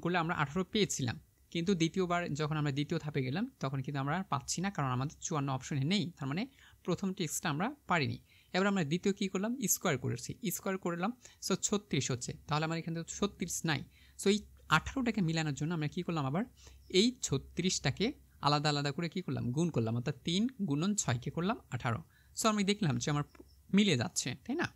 করলে আমরা 18 পেয়েছিলাম, কিন্তু দ্বিতীয়বার যখন আমরা দ্বিতীয় ধাপে গেলাম তখন কিন্তু আমরা পাচ্ছি না, কারণ আমাদের 54 অপশনে নেই, তার মানে প্রথম টিক্সটা আমরা পারিনি। এবার আমরা দ্বিতীয় কী করলাম, স্কোয়ার করলাম, সো 36 হচ্ছে, তাহলে আমার এখানে 36 নাই। সো এই 18টাকে মিলানোর জন্য আমরা কী করলাম, আবার এই 36টাকে আলাদা আলাদা করে কী করলাম, গুণ করলাম, অর্থাৎ 3 গুণন 6কে করলাম 18। সো আমি দেখলাম যে আমার মিলে যাচ্ছে, তাই না।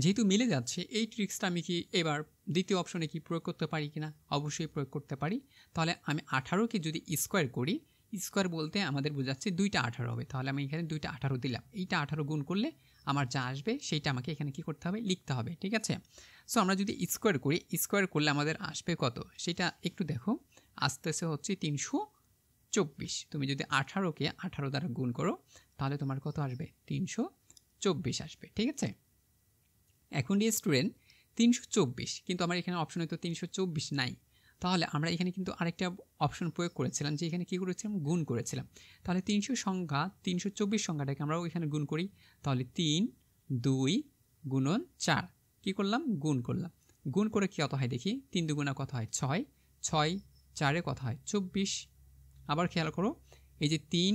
যেহেতু মিলে যাচ্ছে এই ট্রিক্সটা আমি কি এবার দ্বিতীয় অপশনে কি প্রয়োগ করতে পারি কিনা, অবশ্যই প্রয়োগ করতে পারি। তাহলে আমি 18কে যদি স্কোয়ার করি, স্কোয়ার বলতে আমাদের বোঝাচ্ছে 2টা 18 হবে, তাহলে আমি এখানে 2টা 18 দিলাম, এইটা 18 গুণ করলে আমার যা আসবে সেইটা আমাকে এখানে কি করতে হবে, লিখতে হবে, ঠিক আছে। সো আমরা যদি স্কোয়ার করলে আমাদের আসবে কত, সেটা একটু দেখো, আসতেছে হচ্ছে 324। তুমি যদি 18কে 18 দ্বারা গুণ করো তাহলে তোমার কত আসবে, 324 আসবে, ঠিক আছে। এখন ডিয়ার স্টুডেন্ট 324, কিন্তু আমার এখানে অপশনে তো 324 নাই, তাহলে আমরা এখানে কিন্তু আরেকটা অপশন প্রয়োগ করেছিলাম, যে এখানে কী করেছিলাম, গুণ করেছিলাম। তাহলে 324 সংখ্যাটাকে আমরাও এখানে গুণ করি, তাহলে 3 2 গুণন 4 কী করলাম, গুণ করে কী কত হয় দেখি, 3 দুগুণা কত হয় 6, 6 4 কত হয় 24। আবার খেয়াল করো এই যে 3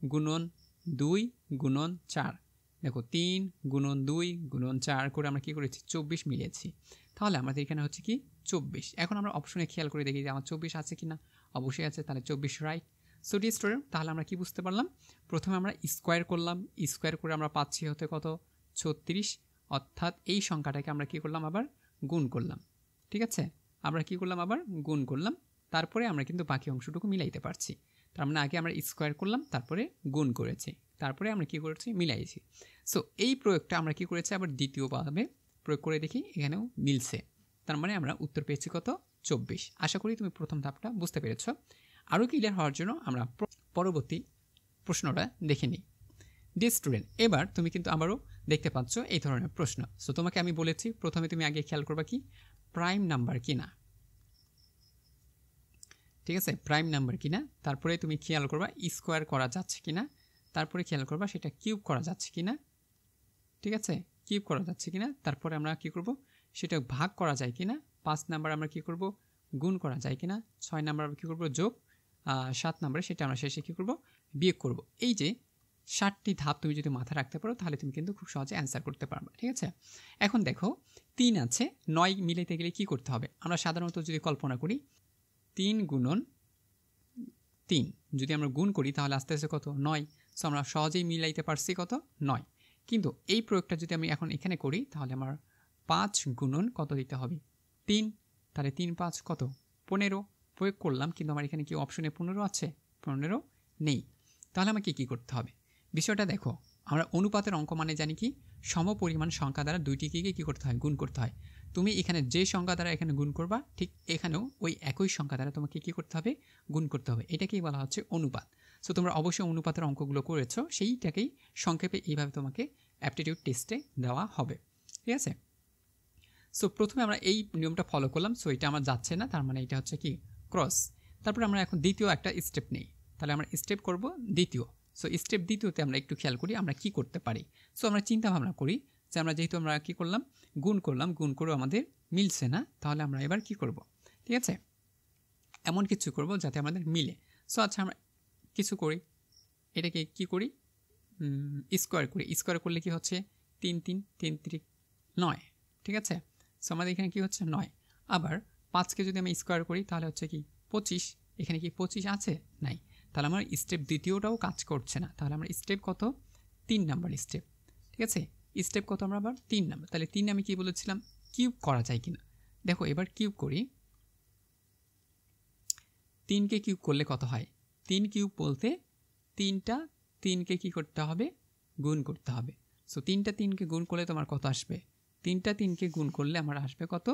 গুণন 2 গুণন 4, দেখো 3 গুণন 2 গুণন 4 করে আমরা কী করেছি 24 মিলিয়েছি, তাহলে আমাদের এখানে হচ্ছে কি 24। এখন আমরা অপশনে খেয়াল করে দেখি যে আমার 24 আছে কি না, অবশ্যই আছে, তাহলে 24 রাইট। সো ডিয়ার স্টুডেন্ট, তাহলে আমরা কি বুঝতে পারলাম, প্রথমে আমরা স্কোয়ার করে আমরা পাচ্ছি হতে কত 36, অর্থাৎ এই সংখ্যাটাকে আমরা কী করলাম, আবার গুণ করলাম, ঠিক আছে। আমরা কী করলাম, আবার গুণ করলাম, তারপরে আমরা কিন্তু বাকি অংশটুকু মিলাইতে পারছি। তার মানে আগে আমরা স্কোয়ার করলাম, তারপরে গুণ করেছি, তারপরে আমরা কী করেছি, মিলাইছি। সো এই প্রয়োগটা আমরা কী করেছি, আবার দ্বিতীয়ভাবে প্রয়োগ করে দেখি, এখানেও মিলছে, তার মানে আমরা উত্তর পেয়েছি কত 24। আশা করি তুমি প্রথম ধাপটা বুঝতে পেরেছ। আরও ক্লিয়ার হওয়ার জন্য আমরা পরবর্তী প্রশ্নটা দেখে নিই। ডিয়ার স্টুডেন্ট, এবার তুমি কিন্তু আবারও দেখতে পাচ্ছ এই ধরনের প্রশ্ন। সো তোমাকে আমি বলেছি প্রথমে তুমি আগে খেয়াল করবা কি প্রাইম নাম্বার কি না, ঠিক আছে, প্রাইম নাম্বার কিনা, তারপরে তুমি খেয়াল করবা স্কোয়ার করা যাচ্ছে কিনা, তারপরে খেয়াল করবা সেটা কিউব করা যাচ্ছে কিনা, ঠিক আছে, কিউব করা যাচ্ছে কিনা, তারপরে আমরা কি করব সেটা ভাগ করা যায় কিনা, 5 নাম্বার আমরা কি করব গুণ করা যায় কিনা, 6 নাম্বার আমরা কি করব যোগ, 7 নাম্বারে সেটা আমরা শেষে কি করব বিয়োগ করব। এই যে 7টি ধাপ তুমি যদি মাথায় রাখতে পারো তাহলে তুমি কিন্তু খুব সহজে অ্যান্সার করতে পারবে। ঠিক আছে, এখন দেখো 3 আছে, 9 মিলাইতে গেলে কি করতে হবে? আমরা সাধারণত যদি কল্পনা করি 3 গুণন 3 যদি আমরা গুণ করি তাহলে আস্তে আস্তে কত 9, সো আমরা সহজেই মিলাইতে পারছি কত 9। কিন্তু এই প্রয়োগটা যদি আমি এখন এখানে করি তাহলে আমার 5 গুণন কত দিতে হবে 3, তাহলে 3 5 কত 15 প্রয়োগ করলাম, কিন্তু আমার এখানে কি অপশনে 15 আছে? 15 নেই। তাহলে আমাকে কি করতে হবে? বিষয়টা দেখো, আমরা অনুপাতের অঙ্ক মানে জানি কি সমপরিমাণ সংখ্যা দ্বারা দুইটিকে কি করতে হয় গুণ করতে হয়। তুমি এখানে যে সংখ্যা দ্বারা এখানে গুণ করবা ঠিক এখানেও ওই একই সংখ্যা দ্বারা তোমাকে কি করতে হবে গুণ করতে হবে, এটাকেই বলা হচ্ছে অনুপাত। সো তোমরা অবশ্যই অনুপাতের অঙ্কগুলো করেছো, সেইটাকেই সংক্ষেপে এইভাবে তোমাকে অ্যাপটিটিউড টেস্টে দেওয়া হবে। ঠিক আছে, সো প্রথমে আমরা এই নিয়মটা ফলো করলাম, সো এটা আমার যাচ্ছে না, তার মানে এটা হচ্ছে কি ক্রস। তারপরে আমরা এখন দ্বিতীয় একটা স্টেপ নেই, তাহলে আমরা স্টেপ করব দ্বিতীয়। সো স্টেপ দ্বিতীয়তে আমরা একটু খেয়াল করি আমরা কি করতে পারি। সো আমরা চিন্তা ভাবনা করি যে আমরা যেহেতু আমরা কি করলাম গুণ করলাম, গুণ করেও আমাদের মিলছে না, তাহলে আমরা এবার কি করব? ঠিক আছে, এমন কিছু করব যাতে আমাদের মিলে। সো আচ্ছা আমরা কিছু করি, এটাকে কি করি স্কোয়ার করি। স্কোয়ার করলে কি হচ্ছে 3 3 3 3 9, ঠিক আছে। সো আমাদের এখানে কি হচ্ছে 9। আবার 5কে যদি আমি স্কোয়ার করি তাহলে হচ্ছে কি 25, এখানে কি 25 আছে? নাই। তাহলে আমার স্টেপ দ্বিতীয়টাও কাজ করছে না, তাহলে আমরা স্টেপ কত 3 নাম্বার স্টেপ। ঠিক আছে, স্টেপ কত আমরা আবার 3 নাম্বার। তাহলে 3 আমি কি বলেছিলাম কিউব করা যায় কিনা, দেখো এবার কিউব করি। 3কে কিউব করলে কত হয়? 3 কিউব বলতে 3টা 3কে কি করতে হবে গুণ করতে হবে। সো 3টা 3কে গুণ করলে তোমার কত আসবে? 3টা 3কে গুণ করলে আমার আসবে কত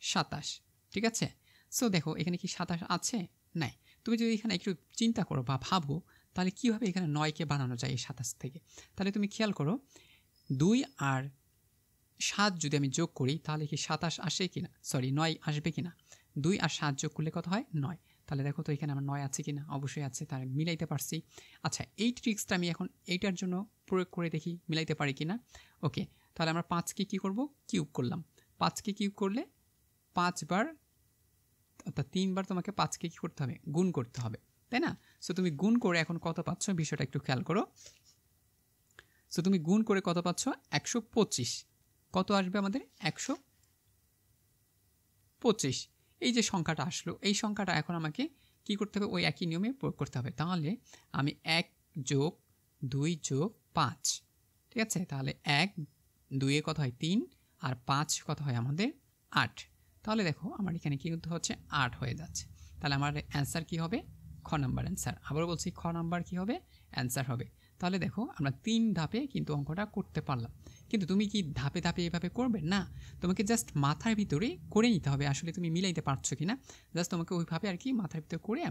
27। ঠিক আছে, সো দেখো এখানে কি 27 আছে? নাই। তুমি যদি এখানে একটু চিন্তা করো বা ভাবো তাহলে কীভাবে এখানে 9কে বানানো যায় এই 27 থেকে, তাহলে তুমি খেয়াল করো 2 আর 7 যদি আমি যোগ করি তাহলে কি 27 আসে কিনা, সরি 9 আসবে কিনা? 2 আর 7 যোগ করলে কত হয় 9। তাহলে দেখো তো এখানে আমার 9 আছে কিনা, অবশ্যই আছে, তাহলে মিলাইতে পারছি। আচ্ছা এই ট্রিক্সটা আমি এখন এইটার জন্য প্রয়োগ করে দেখি মিলাইতে পারি কিনা। ওকে, তাহলে আমরা 5কে কী করব কিউব করলাম। 5কে কিউব করলে 5 বার অর্থাৎ 3 বার তোমাকে 5কে কী করতে হবে গুণ করতে হবে, তাই না? সো তুমি গুণ করে এখন কত পাচ্ছ বিষয়টা একটু খেয়াল করো। সো তুমি গুণ করে কত পাচ্ছ 125। কত আসবে আমাদের 125। এই যে সংখ্যাটা আসলো এই সংখ্যাটা এখন আমাকে কি করতে হবে ওই একই নিয়মে প্রয়োগ করতে হবে। তাহলে আমি 1 যোগ 2 যোগ 5, ঠিক আছে, তাহলে 1 2 এ কত হয় 3 আর 5 কত হয় আমাদের 8। তাহলে দেখো আমার এখানে কি করতে হচ্ছে 8 হয়ে যাচ্ছে। তাহলে আমার অ্যান্সার কি হবে খ নাম্বার অ্যান্সার। আবারও বলছি খ নাম্বার কি হবে অ্যান্সার হবে। তাহলে দেখো আমরা 3 ধাপে কিন্তু অঙ্কটা করতে পারলাম। কিন্তু তুমি কি ধাপে ধাপে এভাবে করবে না, তোমাকে জাস্ট মাথার ভিতরে করে নিতে হবে আসলে তুমি মিলাইতে পারছো কি না, জাস্ট তোমাকে ওইভাবে আর কি মাথার ভিতরে করে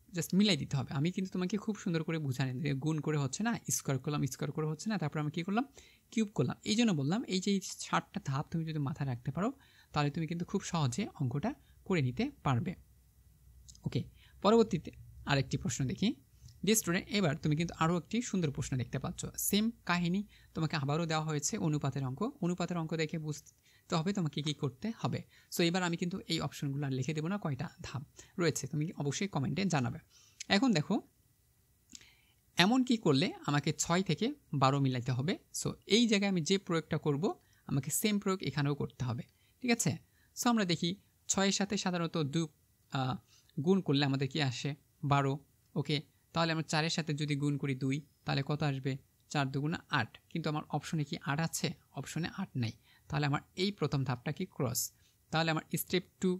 জাস্ট মিলাই দিতে হবে। আমি কিন্তু তোমাকে খুব সুন্দর করে বুঝানি গুণ করে হচ্ছে না, স্কোয়ার করলাম স্কোয়ার করে হচ্ছে না, তারপর আমি কী করলাম কিউব করলাম। এই জন্য বললাম এই যে 7টা ধাপ তুমি যদি মাথায় রাখতে পারো তাহলে তুমি কিন্তু খুব সহজে অঙ্কটা করে নিতে পারবে। ওকে, পরবর্তীতে আরেকটি প্রশ্ন দেখি। ডিয়ার স্টুডেন্ট, এবার তুমি কিন্তু আরও একটি সুন্দর প্রশ্ন দেখতে পাচ্ছ। সেম কাহিনী তোমাকে আবারও দেওয়া হয়েছে অনুপাতের অঙ্ক। অনুপাতের অঙ্ক দেখে বুঝতে হবে তোমাকে কী করতে হবে। সো এবার আমি কিন্তু এই অপশনগুলো আর লিখে দেবো না, কয়টা ধাপ রয়েছে তুমি অবশ্যই কমেন্টে জানাবে। এখন দেখো এমন কি করলে আমাকে 6 থেকে 12 মিলাইতে হবে। সো এই জায়গায় আমি যে প্রয়োগটা করব আমাকে সেম প্রয়োগ এখানেও করতে হবে। ঠিক আছে, সো আমরা দেখি 6-এর সাথে সাধারণত গুণ করলে আমাদের কি আসে 12। ওকে, তাহলে আমরা 4-এর সাথে যদি গুণ করি 2 তাহলে কত আসবে 4 দুগুণা 8। কিন্তু আমার অপশনে কি 8 আছে? অপশনে 8 নেই। তাহলে আমার এই প্রথম ধাপটা কি ক্রস। তাহলে আমার স্টেপ 2,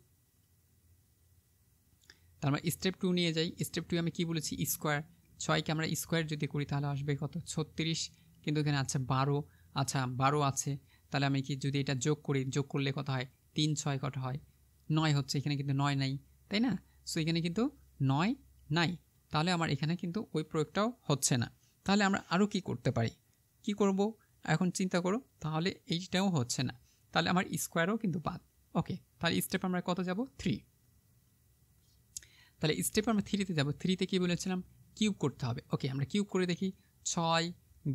তাহলে আমরা স্টেপ 2 নিয়ে যাই। স্টেপ 2 আমি কি বলেছি স্কোয়ার। 6কে আমরা স্কোয়ার যদি করি তাহলে আসবে কত 36, কিন্তু এখানে আছে 12। আচ্ছা 12 আছে, তাহলে আমি কি যদি এটা যোগ করি, যোগ করলে কত হয় 3 6 কত হয় 9 হচ্ছে, এখানে কিন্তু 9 নাই, তাই না? সো এখানে কিন্তু 9 নাই, তাহলে আমার এখানে কিন্তু ওই প্রয়োগটাও হচ্ছে না। তাহলে আমরা আরও কি করতে পারি, কি করব এখন চিন্তা করো। তাহলে এইটাও হচ্ছে না, তাহলে আমার স্কোয়ারও কিন্তু বাদ। ওকে, তাহলে স্টেপ আমরা কত যাব 3। তাহলে স্টেপ আমরা 3-তে যাব। 3-তে কী বলেছিলাম? কিউব করতে হবে। ওকে, আমরা কিউব করে দেখি। 6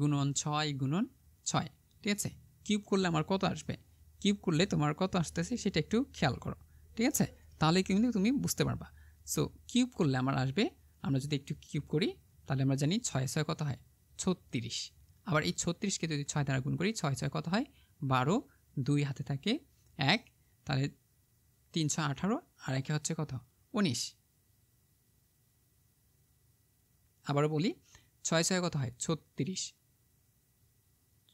গুণন 6 গুণন 6, ঠিক আছে? কিউব করলে আমার কত আসবে? কিউব করলে তোমার কত আসতেছে সেটা একটু খেয়াল করো, ঠিক আছে? তাহলে কিন্তু তুমি বুঝতে পারবা। সো কিউব করলে আমার আসবে, আমরা যদি একটু কিউব করি তাহলে আমরা জানি 6 6 কত হয়? 36। আবার এই 36কে যদি 6 দ্বারা গুণ করি, 6 6 কত হয়? 12, 2 হাতে থাকে 1, তাহলে 3 6 18, আর একে হচ্ছে কত? 19। আবারও বলি, 6 6 কত হয়? 36।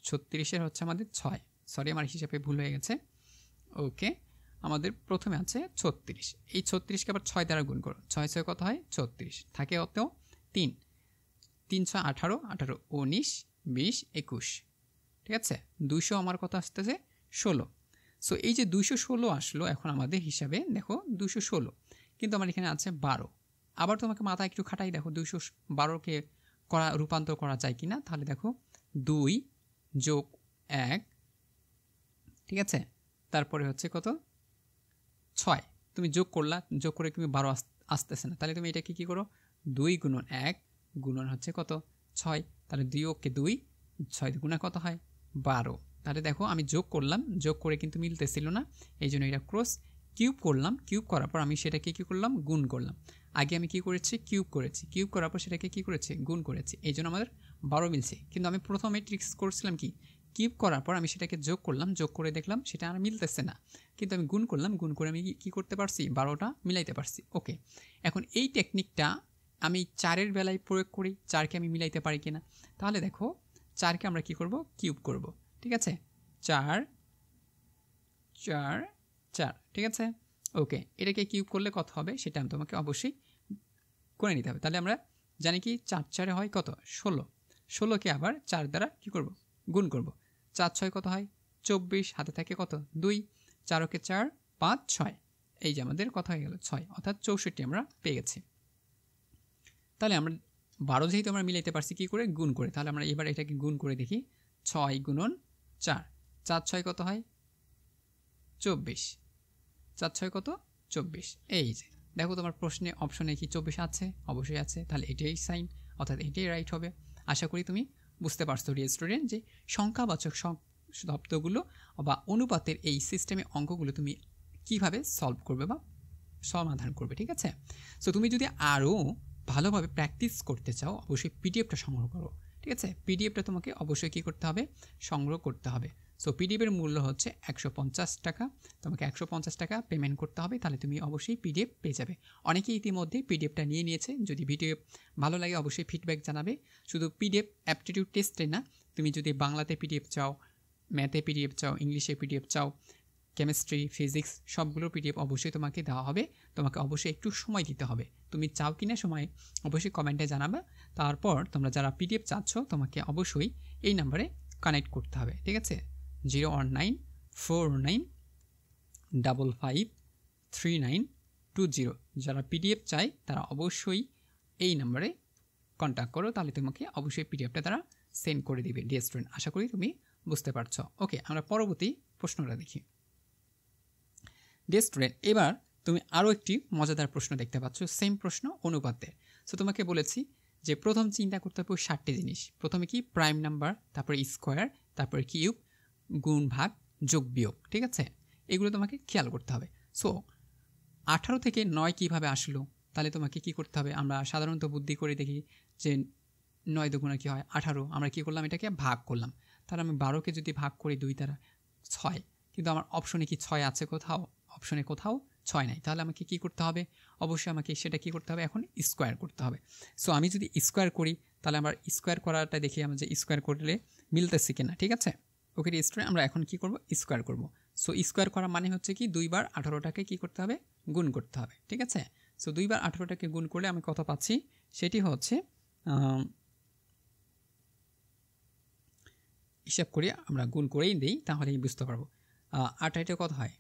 36-এর হচ্ছে আমাদের 6, সরি আমার হিসাবে ভুল হয়ে গেছে। ওকে, আমাদের প্রথমে আছে 36। এই 36কে আবার 6 দ্বারা গুণ করো, 6 6 কত হয়? 36, থাকে অত 3, 3 6 18, 18 19 20 21, ঠিক আছে? 200 আমার কত আসতেছে? 16। সো এই যে 216 আসলো, এখন আমাদের হিসাবে দেখো 216, কিন্তু আমার এখানে আছে 12। আবার তোমাকে মাথা একটু খাটাই দেখো 212কে রূপান্তর করা যায় কিনা। তাহলে দেখো 2 যোগ 1, ঠিক আছে? তারপরে হচ্ছে কত? 6, তুমি যোগ করলা, যোগ করে তুমি 12 আসতেছে না, তাহলে তুমি এটাকে কী করো? 2 গুণন 1 গুণন হচ্ছে কত? 6, তাহলে 2 ওকে 2, 6 গুণা কত হয়? 12। তাহলে দেখো আমি যোগ করলাম, যোগ করে কিন্তু মিলতেছিল না, এই জন্য এটা ক্রস। কিউব করলাম, কিউব করার পর আমি সেটাকে কী করলাম? গুণ করলাম। আগে আমি কী করেছি? কিউব করেছি, কিউব করার পর সেটাকে কী করেছি? গুণ করেছি, এই জন্য আমাদের 12 মিলছে। কিন্তু আমি প্রথমে ট্রিক্স করছিলাম কি? কিউব করার পর আমি সেটাকে যোগ করলাম, যোগ করে দেখলাম সেটা আর মিলতেছে না, কিন্তু আমি গুণ করলাম, গুণ করে আমি কী করতে পারছি? 12টা মিলাইতে পারছি। ওকে, এখন এই টেকনিকটা আমি 4-এর বেলায় প্রয়োগ করি, 4কে আমি মিলাইতে পারি কিনা। তাহলে দেখো 4কে আমরা কী করব? কিউব করব, ঠিক আছে? 4 4 4, ঠিক আছে? ওকে, এটাকে কিউব করলে কত হবে সেটা আমি তোমাকে অবশ্যই করে নিতে হবে। তাহলে আমরা জানি কি 4 4 হয় কত? 16। 16কে আবার 4 দ্বারা কী করব? গুণ করব। 4 6 কত হয়? 24, হাতে থাকে কত? 2, 4 ওকে 4 5 6, এই যে আমাদের কথা হয়ে গেল 6, অর্থাৎ 64 আমরা পেয়ে গেছি। তাহলে আমরা 12 যেহেতু আমরা মিলাইতে পারছি কী করে? গুণ করে। তাহলে আমরা এবার এটাকে গুণ করে দেখি। 6 গুণন 4, 4 6 কত হয়? 24, 4 6 কত? 24। এই যে দেখো তোমার প্রশ্নে অপশনে কি 24 আছে? অবশ্যই আছে, তাহলে এটাই সাইন, অর্থাৎ এটাই রাইট হবে। আশা করি তুমি বুঝতে পারছো ডিয়ার স্টুডেন্ট, যে সংখ্যাবাচক শব্দগুলো বা অনুপাতের এই সিস্টেমে অঙ্কগুলো তুমি কিভাবে সলভ করবে বা সমাধান করবে, ঠিক আছে? সো তুমি যদি আরও ভালোভাবে প্র্যাকটিস করতে চাও, অবশ্যই পিডিএফটা সংগ্রহ করো, ঠিক আছে? পিডিএফটা তোমাকে অবশ্যই কী করতে হবে? সংগ্রহ করতে হবে। সো পিডিএফের মূল্য হচ্ছে 150 টাকা, তোমাকে 150 টাকা পেমেন্ট করতে হবে, তাহলে তুমি অবশ্যই পিডিএফ পেয়ে যাবে। অনেকেই ইতিমধ্যে পিডিএফটা নিয়ে নিয়েছে। যদি ভিডিও ভালো লাগে অবশ্যই ফিডব্যাক জানাবে। শুধু পিডিএফ অ্যাপটিটিউড টেস্টে না, তুমি যদি বাংলাতে পিডিএফ চাও, ম্যাথে পিডিএফ চাও, ইংলিশে পিডিএফ চাও, কেমিস্ট্রি, ফিজিক্স সবগুলোর পিডিএফ অবশ্যই তোমাকে দেওয়া হবে। তোমাকে অবশ্যই একটু সময় দিতে হবে। তুমি চাও কিনা সময় অবশ্যই কমেন্টে জানাবে। তারপর তোমরা যারা পিডিএফ চাচ্ছ তোমাকে অবশ্যই এই নাম্বারে কানেক্ট করতে হবে, ঠিক আছে? 01949553920। যারা পিডিএফ চাই তারা অবশ্যই এই নাম্বারে কন্ট্যাক্ট করো, তাহলে তোমাকে অবশ্যই পিডিএফটা তারা সেন্ড করে দিবে ডিয়ার স্টুডেন্ট। আশা করি তুমি বুঝতে পারছো। ওকে, আমরা পরবর্তী প্রশ্নটা দেখি। ডিয়ার স্টুডেন্ট, এবার তুমি আরও একটি মজাদার প্রশ্ন দেখতে পাচ্ছ, সেম প্রশ্ন অনুপাতে। সো তোমাকে বলেছি যে প্রথম চিন্তা করতে হবে 60টি জিনিস। প্রথমে কি? প্রাইম নাম্বার, তারপরে স্কোয়ার, তারপরে কিউব, গুণ ভাগ, যোগ বিয়োগ, ঠিক আছে? এগুলো তোমাকে খেয়াল করতে হবে। সো 18 থেকে 9 কীভাবে আসলো? তাহলে তোমাকে কি করতে হবে? আমরা সাধারণত বুদ্ধি করে দেখি যে 9 দুগুণে কী হয়? 18। আমরা কী করলাম? এটাকে ভাগ করলাম। তাহলে আমি 12কে যদি ভাগ করি 2 দ্বারা, 6, কিন্তু আমার অপশনে কি 6 আছে কোথাও? অপশনে কোথাও 6 নাই। তাহলে আমাকে কী করতে হবে? অবশ্যই আমাকে সেটা কী করতে হবে? এখন স্কোয়ার করতে হবে। সো আমি যদি স্কোয়ার করি তাহলে আমার স্কোয়ার করাটা দেখি আমরা যে স্কোয়ার করলে মিলতেছে কিনা, ঠিক আছে? ওকে স্টুডেন্ট, আমরা এখন কি করব? স্কোয়ার করব। সো স্কোয়ার করা মানে হচ্ছে কি 2 বার 18টাকে কী করতে হবে? গুণ করতে হবে, ঠিক আছে? সো 2 বার 18টাকে গুণ করলে আমি কত পাচ্ছি? সেটি হচ্ছে হিসাব করি, আমরা গুণ করেই দিই তাহলেই বুঝতে পারবো। 28 কত হয়?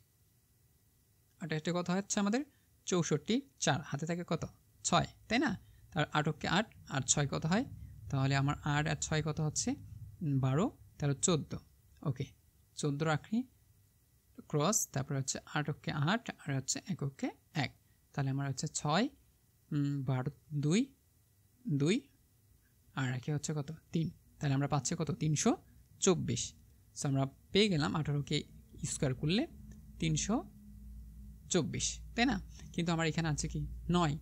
28 কত হচ্ছে আমাদের? 64, 4 হাতে থাকে কত? 6, তাই না? তার 8কে 8 আর 6 কত হয়? তাহলে আমার 8 আর 6 কত হচ্ছে? 12, তাহলে 14। ওকে, 14 রাখি ক্রস, তারপরে হচ্ছে 8কে 8 আর হচ্ছে 1কে 1, তাহলে আমার হচ্ছে 6 12 2 2 আর একে হচ্ছে কত 3, তাহলে আমরা পাচ্ছি কত 324। সো আমরা পেয়ে গেলাম 18কে স্কোয়ার করলে 324, তাই না? কিন্তু আমার এখানে আছে কি 9।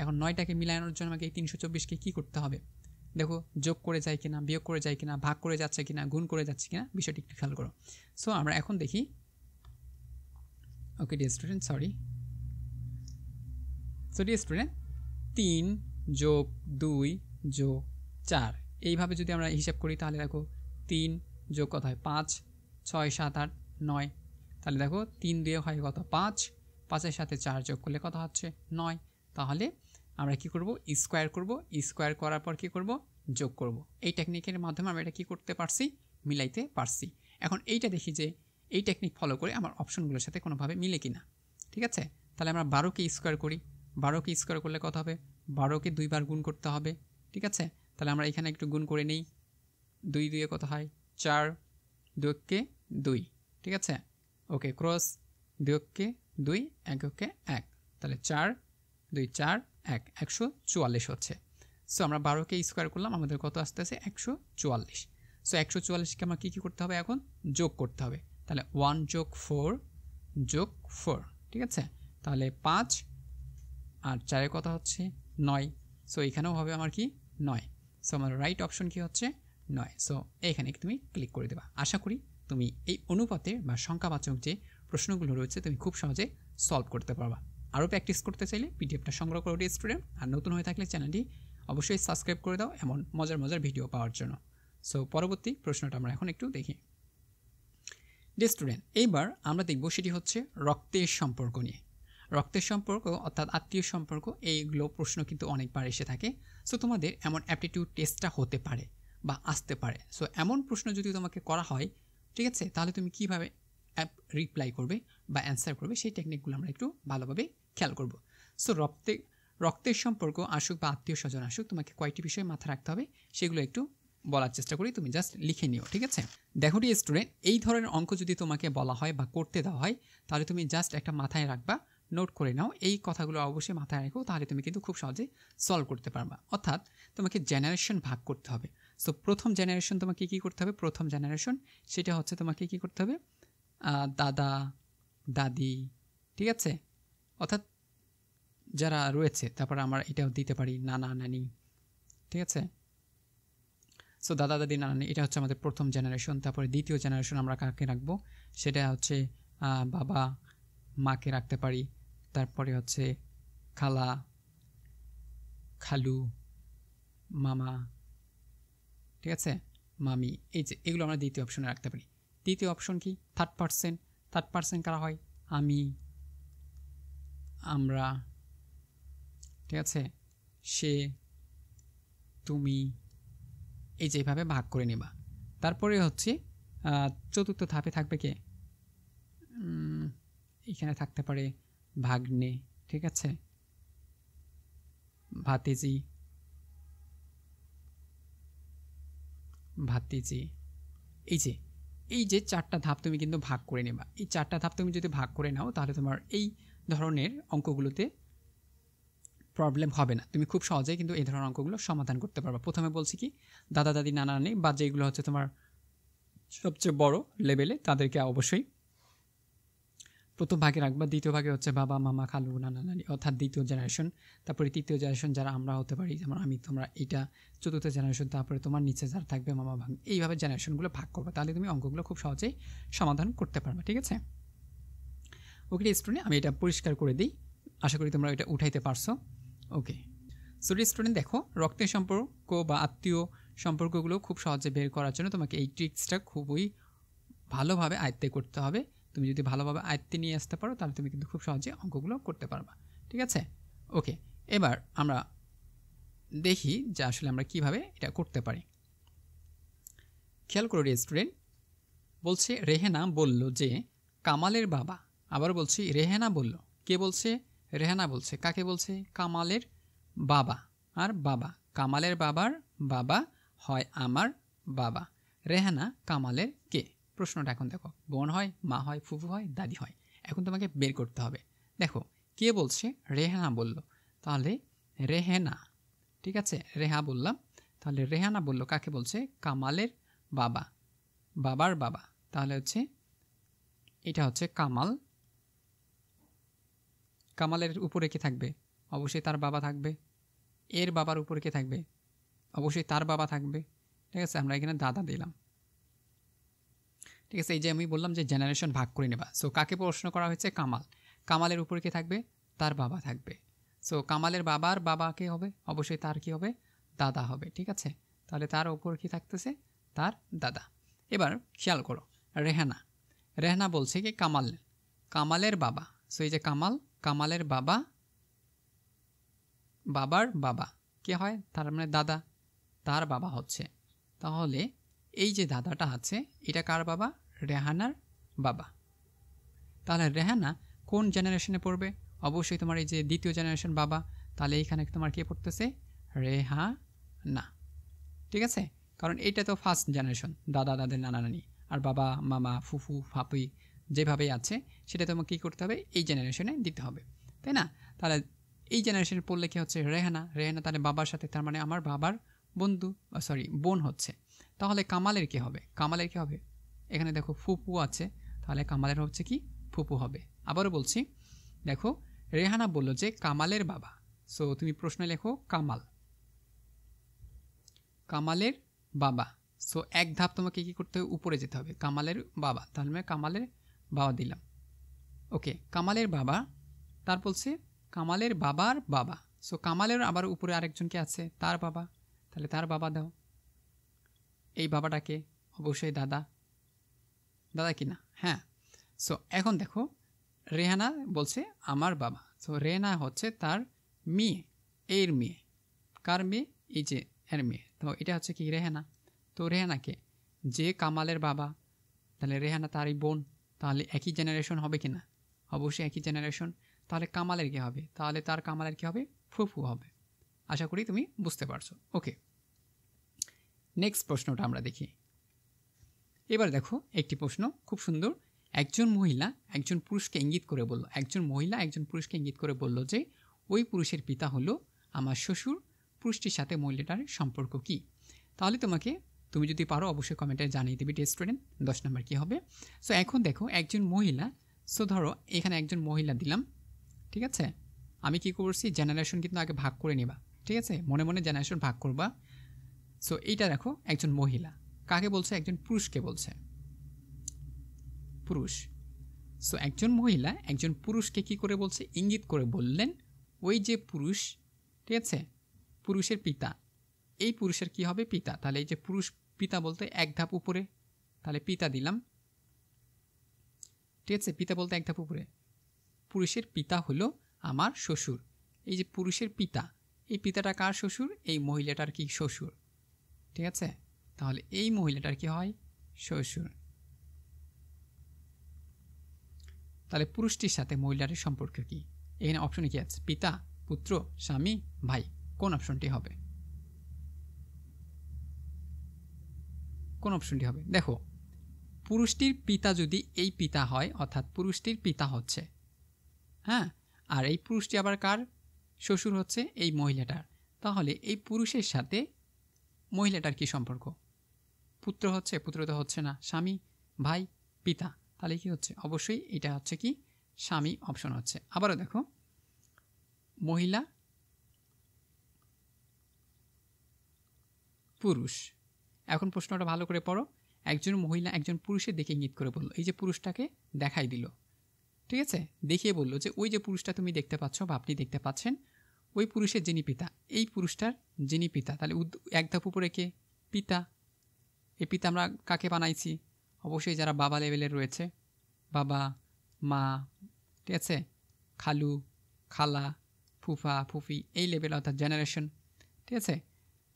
এখন 9টাকে মিলানোর জন্য আমাকে এই 324কে কী করতে হবে? দেখো যোগ করে যায় কিনা, বিয়োগ করে যায় কিনা, ভাগ করে যাচ্ছে কিনা, গুণ করে যাচ্ছে কিনা, বিষয়টি একটু খেয়াল করো। সো আমরা এখন দেখি। Okay dear student, sorry. So dear student 3 যোগ 2 যোগ 4 এইভাবে যদি আমরা হিসাব করি তাহলে দেখো 3 যোগ কত হয় 5, 6 7 8 9, তাহলে দেখো 3 দিয়ে হয় কত 5, 5-এর সাথে 4 যোগ করলে কত হচ্ছে 9। তাহলে আমরা কি করব? স্কোয়ার করব, স্কোয়ার করার পর কি করব? যোগ করব। এই টেকনিকের মাধ্যমে আমরা এটা কি করতে পারছি? মিলাইতে পারছি। এখন এইটা দেখি যে এই টেকনিক ফলো করে আমার অপশনগুলোর সাথে কোনোভাবে মিলে কিনা। ঠিক আছে, তাহলে আমরা 12কে স্কোয়ার করি। 12কে স্কোয়ার করলে কত হবে? 12কে 2 বার গুণ করতে হবে। ঠিক আছে, তাহলে আমরা এখানে একটু গুণ করে নিই। 2 2 কত হয় 4, 2কে 2। ঠিক আছে, ওকে ক্রস 2কে 2, 1কে 1, তাহলে 4 2 4 1 144 হচ্ছে। সো আমরা 12কে স্কোয়ার করলাম, আমাদের কত আসতেছে 144। সো 144কে আমরা কী করতে হবে? এখন যোগ করতে হবে। তাহলে 1 যোগ 4 যোগ 4, ঠিক আছে, তাহলে 5 আর 4 কত হচ্ছে 9। সো এখানেও হবে আমার কি 9। সো আমার রাইট অপশন কি হচ্ছে 9। সো এখানে তুমি ক্লিক করে দেবা। আশা করি তুমি এই অনুপাতের বা সংখ্যাবাচক যে প্রশ্নগুলো রয়েছে তুমি খুব সহজে সলভ করতে পারবা। আরও প্র্যাকটিস করতে চাইলে পিডিএফটা সংগ্রহ করো ডিয়ার স্টুডেন্ট। আর নতুন হয়ে থাকলে চ্যানেলটি অবশ্যই সাবস্ক্রাইব করে দাও এমন মজার মজার ভিডিও পাওয়ার জন্য। সো পরবর্তী প্রশ্নটা আমরা এখন একটু দেখি। ডিয়ার স্টুডেন্ট, এইবার আমরা দেখব সেটি হচ্ছে রক্তের সম্পর্ক নিয়ে। রক্তের সম্পর্ক অর্থাৎ আত্মীয় সম্পর্ক, এইগুলো প্রশ্ন কিন্তু অনেকবার এসে থাকে। সো তোমাদের এমন অ্যাপটিটিউড টেস্টটা হতে পারে বা আসতে পারে। সো এমন প্রশ্ন যদি তোমাকে করা হয়, ঠিক আছে, তাহলে তুমি কীভাবে রিপ্লাই করবে বা অ্যান্সার করবে সেই টেকনিকগুলো আমরা একটু ভালোভাবে খেয়াল করব। সো রক্তের সম্পর্ক আসুক বা আত্মীয় স্বজন আসুক, তোমাকে কয়েকটি বিষয় মাথায় রাখতে হবে, সেগুলো একটু বলার চেষ্টা করি, তুমি জাস্ট লিখে নিও। ঠিক আছে, দেখো ডিয়ার স্টুডেন্ট, এই ধরনের অঙ্ক যদি তোমাকে বলা হয় বা করতে দেওয়া হয়, তাহলে তুমি জাস্ট একটা মাথায় রাখবা, নোট করে নাও, এই কথাগুলো অবশ্যই মাথায় রাখো, তাহলে তুমি কিন্তু খুব সহজে সলভ করতে পারবা। অর্থাৎ তোমাকে জেনারেশন ভাগ করতে হবে। সো প্রথম জেনারেশন তোমাকে কী করতে হবে? প্রথম জেনারেশন সেটা হচ্ছে তোমাকে কী করতে হবে? দাদা দাদি, ঠিক আছে, অর্থাৎ যারা রয়েছে, তারপর আমরা এটাও দিতে পারি নানা নানি। ঠিক আছে, সো দাদা দাদি নানা নানি এটা হচ্ছে আমাদের প্রথম জেনারেশন। তারপরে দ্বিতীয় জেনারেশন আমরা কাকে রাখবো? সেটা হচ্ছে বাবা মাকে রাখতে পারি। তারপরে হচ্ছে খালা খালু মামা, ঠিক আছে, মামি, এই যে এগুলো আমরা দ্বিতীয় অপশনে রাখতে পারি। তৃতীয় অপশন কি? Third person. থার্ড পার্সন কারা হয়? আমি, আমরা, ঠিক আছে, সে, তুমি, এই যে এইভাবে ভাগ করে নেবা। তারপরে হচ্ছে চতুর্থ ধাপে থাকবে কে? এখানে থাকতে পারে ভাগ্নে, ঠিক আছে, ভাতিজি, ভাতিজি, এই যে চারটা ধাপ তুমি কিন্তু ভাগ করে নেবা। এই চারটা ধাপ তুমি যদি ভাগ করে নাও, তাহলে তোমার এই ধরনের অঙ্কগুলোতে প্রবলেম হবে না। তুমি খুব সহজেই কিন্তু এই ধরনের অঙ্কগুলো সমাধান করতে পারবা। প্রথমে বলছি কি, দাদা দাদি নানা নানি বা যেগুলো হচ্ছে তোমার সবচেয়ে বড় লেভেলে, তাদেরকে অবশ্যই প্রথম ভাগে রাখবা। দ্বিতীয় ভাগে হচ্ছে বাবা মামা খালু নানা নানি, অর্থাৎ দ্বিতীয় জেনারেশন। তারপরে তৃতীয় জেনারেশন যারা আমরা হতে পারি, যেমন আমি তোমরা, এইটা চতুর্থ জেনারেশন। তারপরে তোমার নিচে যারা থাকবে মামা ভাগ, এইভাবে জেনারেশনগুলো ভাগ করবা, তাহলে তুমি অঙ্কগুলো খুব সহজেই সমাধান করতে পারবা। ঠিক আছে, ওকে স্টুডেন্ট, আমি এটা পরিষ্কার করে দিই, আশা করি তোমরা এটা উঠাইতে পারছো। ওকে, সো স্টুডেন্ট দেখো, রক্তের সম্পর্ক বা আত্মীয় সম্পর্কগুলো খুব সহজে বের করার জন্য তোমাকে এই ট্রিক্সটা খুবই ভালোভাবে আয়ত্তে করতে হবে। তুমি যদি ভালোভাবে আয়ত্তে নিয়ে আসতে পারো, তাহলে তুমি কিন্তু খুব সহজে অঙ্কগুলো করতে পারবা। ঠিক আছে, ওকে, এবার আমরা দেখি যে আসলে আমরা কিভাবে এটা করতে পারি। খেয়াল করো স্টুডেন্ট, বলছে রেহেনা বলল যে কামালের বাবা, আবার বলছি রেহেনা বলল, কে বলছে? রেহেনা বলছে। কাকে বলছে? কামালের বাবা। আর বাবা, কামালের বাবার বাবা হয় আমার বাবা। রেহানা কামালের কে? প্রশ্নটা এখন দেখো, বোন হয়, মা হয়, ফুফু হয়, দাদি হয়। এখন তোমাকে বের করতে হবে। দেখো কে বলছে? রেহানা বলল, তাহলে রেহেনা, ঠিক আছে, রেহা বললাম। তাহলে রেহানা বলল কাকে বলছে? কামালের বাবা, বাবার বাবা। তাহলে হচ্ছে এটা হচ্ছে কামাল। কামালের উপরে কে থাকবে? অবশ্যই তার বাবা থাকবে। এর বাবার উপরে কে থাকবে? অবশ্যই তার বাবা থাকবে। ঠিক আছে, আমরা এখানে দাদা দিলাম। ঠিক আছে, এই যে আমি বললাম যে জেনারেশন ভাগ করে নেবা। সো কাকে প্রশ্ন করা হয়েছে? কামাল। কামালের উপরে কে থাকবে? তার বাবা থাকবে। সো কামালের বাবার বাবা কে হবে? অবশ্যই তার কি হবে? দাদা হবে। ঠিক আছে, তাহলে তার উপর কি থাকতেছে? তার দাদা। এবার খেয়াল করো, রেহানা, রেহানা বলছে কি কামাল, কামালের বাবা। সো এই যে কামাল, কামালের বাবা, বাবার বাবা কে হয়? তার মানে দাদা, তার বাবা হচ্ছে। তাহলে এই যে দাদাটা আছে এটা কার বাবা? রেহানার বাবা। তাহলে রেহানা কোন জেনারেশনে পড়বে? অবশ্যই তোমার এই যে দ্বিতীয় জেনারেশন বাবা। তাহলে এইখানে তোমার কে পড়তেছে? রেহানা। ঠিক আছে, কারণ এইটা তো ফার্স্ট জেনারেশন, দাদা দাদের নানা নানি, আর বাবা মামা ফুফু ফাপুই যেভাবেই আছে সেটা তোমাকে কী করতে হবে? এই জেনারেশনে দিতে হবে, তাই না? তাহলে এই জেনারেশনে পড়লে কি হচ্ছে? রেহানা, রেহানা তাহলে বাবার সাথে, তার মানে আমার বাবার বন্ধু, সরি বোন হচ্ছে। তাহলে কামালের কি হবে? কামালের কি হবে? এখানে দেখো ফুপু আছে, তাহলে কামালের হচ্ছে কি? ফুপু হবে। আবারও বলছি, দেখো রেহানা বলল যে কামালের বাবা। সো তুমি প্রশ্নে লেখো কামাল, কামালের বাবা। সো এক ধাপ তোমাকে কি করতে হবে? উপরে যেতে হবে, কামালের বাবা। তাহলে আমি কামালের বাবা দিলাম। ওকে, কামালের বাবা, তার বলছে কামালের বাবার বাবা। সো কামালের আবার উপরে আরেকজনকে আছে, তার বাবা। তাহলে তার বাবা দাও। এই বাবাটাকে অবশ্যই দাদা, দাদা কি না? হ্যাঁ। সো এখন দেখো রেহানা বলছে আমার বাবা। সো রেহানা হচ্ছে তার মেয়ে, এর মেয়ে। কার মেয়ে? এই যে এর মেয়ে। তো এটা হচ্ছে কি? রেহানা। তো রেহানাকে যে কামালের বাবা, তাহলে রেহানা তারই বোন। তাহলে একই জেনারেশন হবে কি না? অবশ্যই একই জেনারেশন। তাহলে কামালের কী হবে? তাহলে তার কামালের কী হবে? ফুফু হবে। আশা করি তুমি বুঝতে পারছো। ওকে, নেক্সট প্রশ্নটা আমরা দেখি। এবার দেখো একটি প্রশ্ন খুব সুন্দর। একজন মহিলা একজন পুরুষকে ইঙ্গিত করে বলল, একজন মহিলা একজন পুরুষকে ইঙ্গিত করে বলল যে ওই পুরুষের পিতা হলো আমার শ্বশুর। পুরুষটির সাথে মহিলাটার সম্পর্ক কি? তাহলে তুমি যদি পারো অবশ্যই কমেন্টে জানিয়ে দেবে ডিয়ার স্টুডেন্ট 10 নম্বর কী হবে। সো এখন দেখো একজন মহিলা। সো ধরো এখানে একজন মহিলা দিলাম, ঠিক আছে। আমি কি করছি? জেনারেশন কিন্তু আগে ভাগ করে নিবা, ঠিক আছে, মনে মনে জেনারেশন ভাগ করবা। সো এইটা দেখো একজন মহিলা কাকে বলছে? একজন পুরুষকে বলছে, পুরুষ। সো একজন মহিলা একজন পুরুষকে কি করে বলছে? ইঙ্গিত করে বললেন ওই যে পুরুষ, ঠিক আছে, পুরুষের পিতা। এই পুরুষের কি হবে? পিতা। তাহলে এই যে পুরুষ পিতা বলতে এক ধাপ উপরে, তাহলে পিতা দিলাম, ঠিক আছে। পিতা বলতে এক ধাপ উপরে, পুরুষের পিতা হলো আমার শ্বশুর। এই যে পুরুষের পিতা, এই পিতাটা কার শ্বশুর? এই মহিলাটার কি শ্বশুর, ঠিক আছে। তাহলে এই মহিলাটার কি হয়? শ্বশুর। তাহলে পুরুষটির সাথে মহিলার সম্পর্ক কি? এখানে অপশনে কি আছে? পিতা, পুত্র, স্বামী, ভাই। কোন অপশনটি হবে? কোন অপশনটি হবে? দেখো পুরুষটির পিতা যদি এই পিতা হয়, অর্থাৎ পুরুষটির পিতা হচ্ছে, হ্যাঁ, আর এই পুরুষটি আবার কার শ্বশুর হচ্ছে? এই মহিলাটার। তাহলে এই পুরুষের সাথে মহিলাটার কি সম্পর্ক? পুত্র হচ্ছে? পুত্র তো হচ্ছে না। স্বামী, ভাই, পিতা। তাহলে কি হচ্ছে? অবশ্যই এটা হচ্ছে কি? স্বামী অপশন হচ্ছে। আবারও দেখো মহিলা পুরুষ। এখন প্রশ্নটা ভালো করে পড়ো। একজন মহিলা একজন পুরুষের দিকে ইঙ্গিত করে বলল, এই যে পুরুষটাকে দেখাই দিল, ঠিক আছে, দেখিয়ে বলল যে ওই যে পুরুষটা তুমি দেখতে পাচ্ছ বা আপনি দেখতে পাচ্ছেন, ওই পুরুষের যিনি পিতা, এই পুরুষটার যিনি পিতা। তাহলে এক ধাপ উপরে কে? পিতা। এই পিতা আমরা কাকে বানাইছি? অবশ্যই যারা বাবা লেভেলের রয়েছে, বাবা, মা, ঠিক আছে, খালু, খালা, ফুফা, ফুফি, এই লেভেল অর্থাৎ জেনারেশন, ঠিক আছে।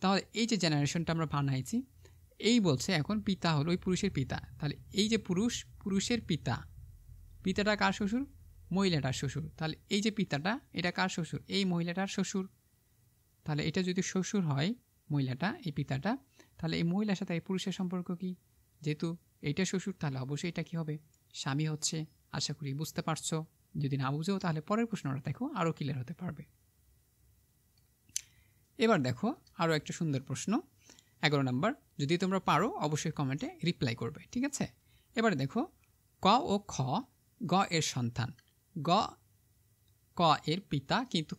তাহলে এই যে জেনারেশনটা আমরা বানাইছি, এই বলছে এখন পিতা হলো ওই পুরুষের পিতা। তাহলে এই যে পুরুষ, পুরুষের পিতা, পিতাটা কার শ্বশুর? মহিলাটার শ্বশুর। তাহলে এই যে পিতাটা, এটা কার শ্বশুর? এই মহিলাটার শ্বশুর। তাহলে এটা যদি শ্বশুর হয় মহিলাটা, এই পিতাটা, তাহলে এই মহিলার সাথে এই পুরুষের সম্পর্ক কি? যেহেতু এইটা শ্বশুর, তাহলে অবশ্যই এটা কি হবে? স্বামী হচ্ছে। আশা করি বুঝতে পারছো। যদি না বুঝেও তাহলে পরের প্রশ্নটা দেখো, আরও ক্লিয়ার হতে পারবে। এবার দেখো আরও একটা সুন্দর প্রশ্ন 11 নম্বর, যদি তোমরা পারো অবশ্যই কমেন্টে রিপ্লাই করবে, ঠিক আছে। এবারে দেখো ক ও খ গ এর সন্তান, গ ক এর পিতা কিন্তু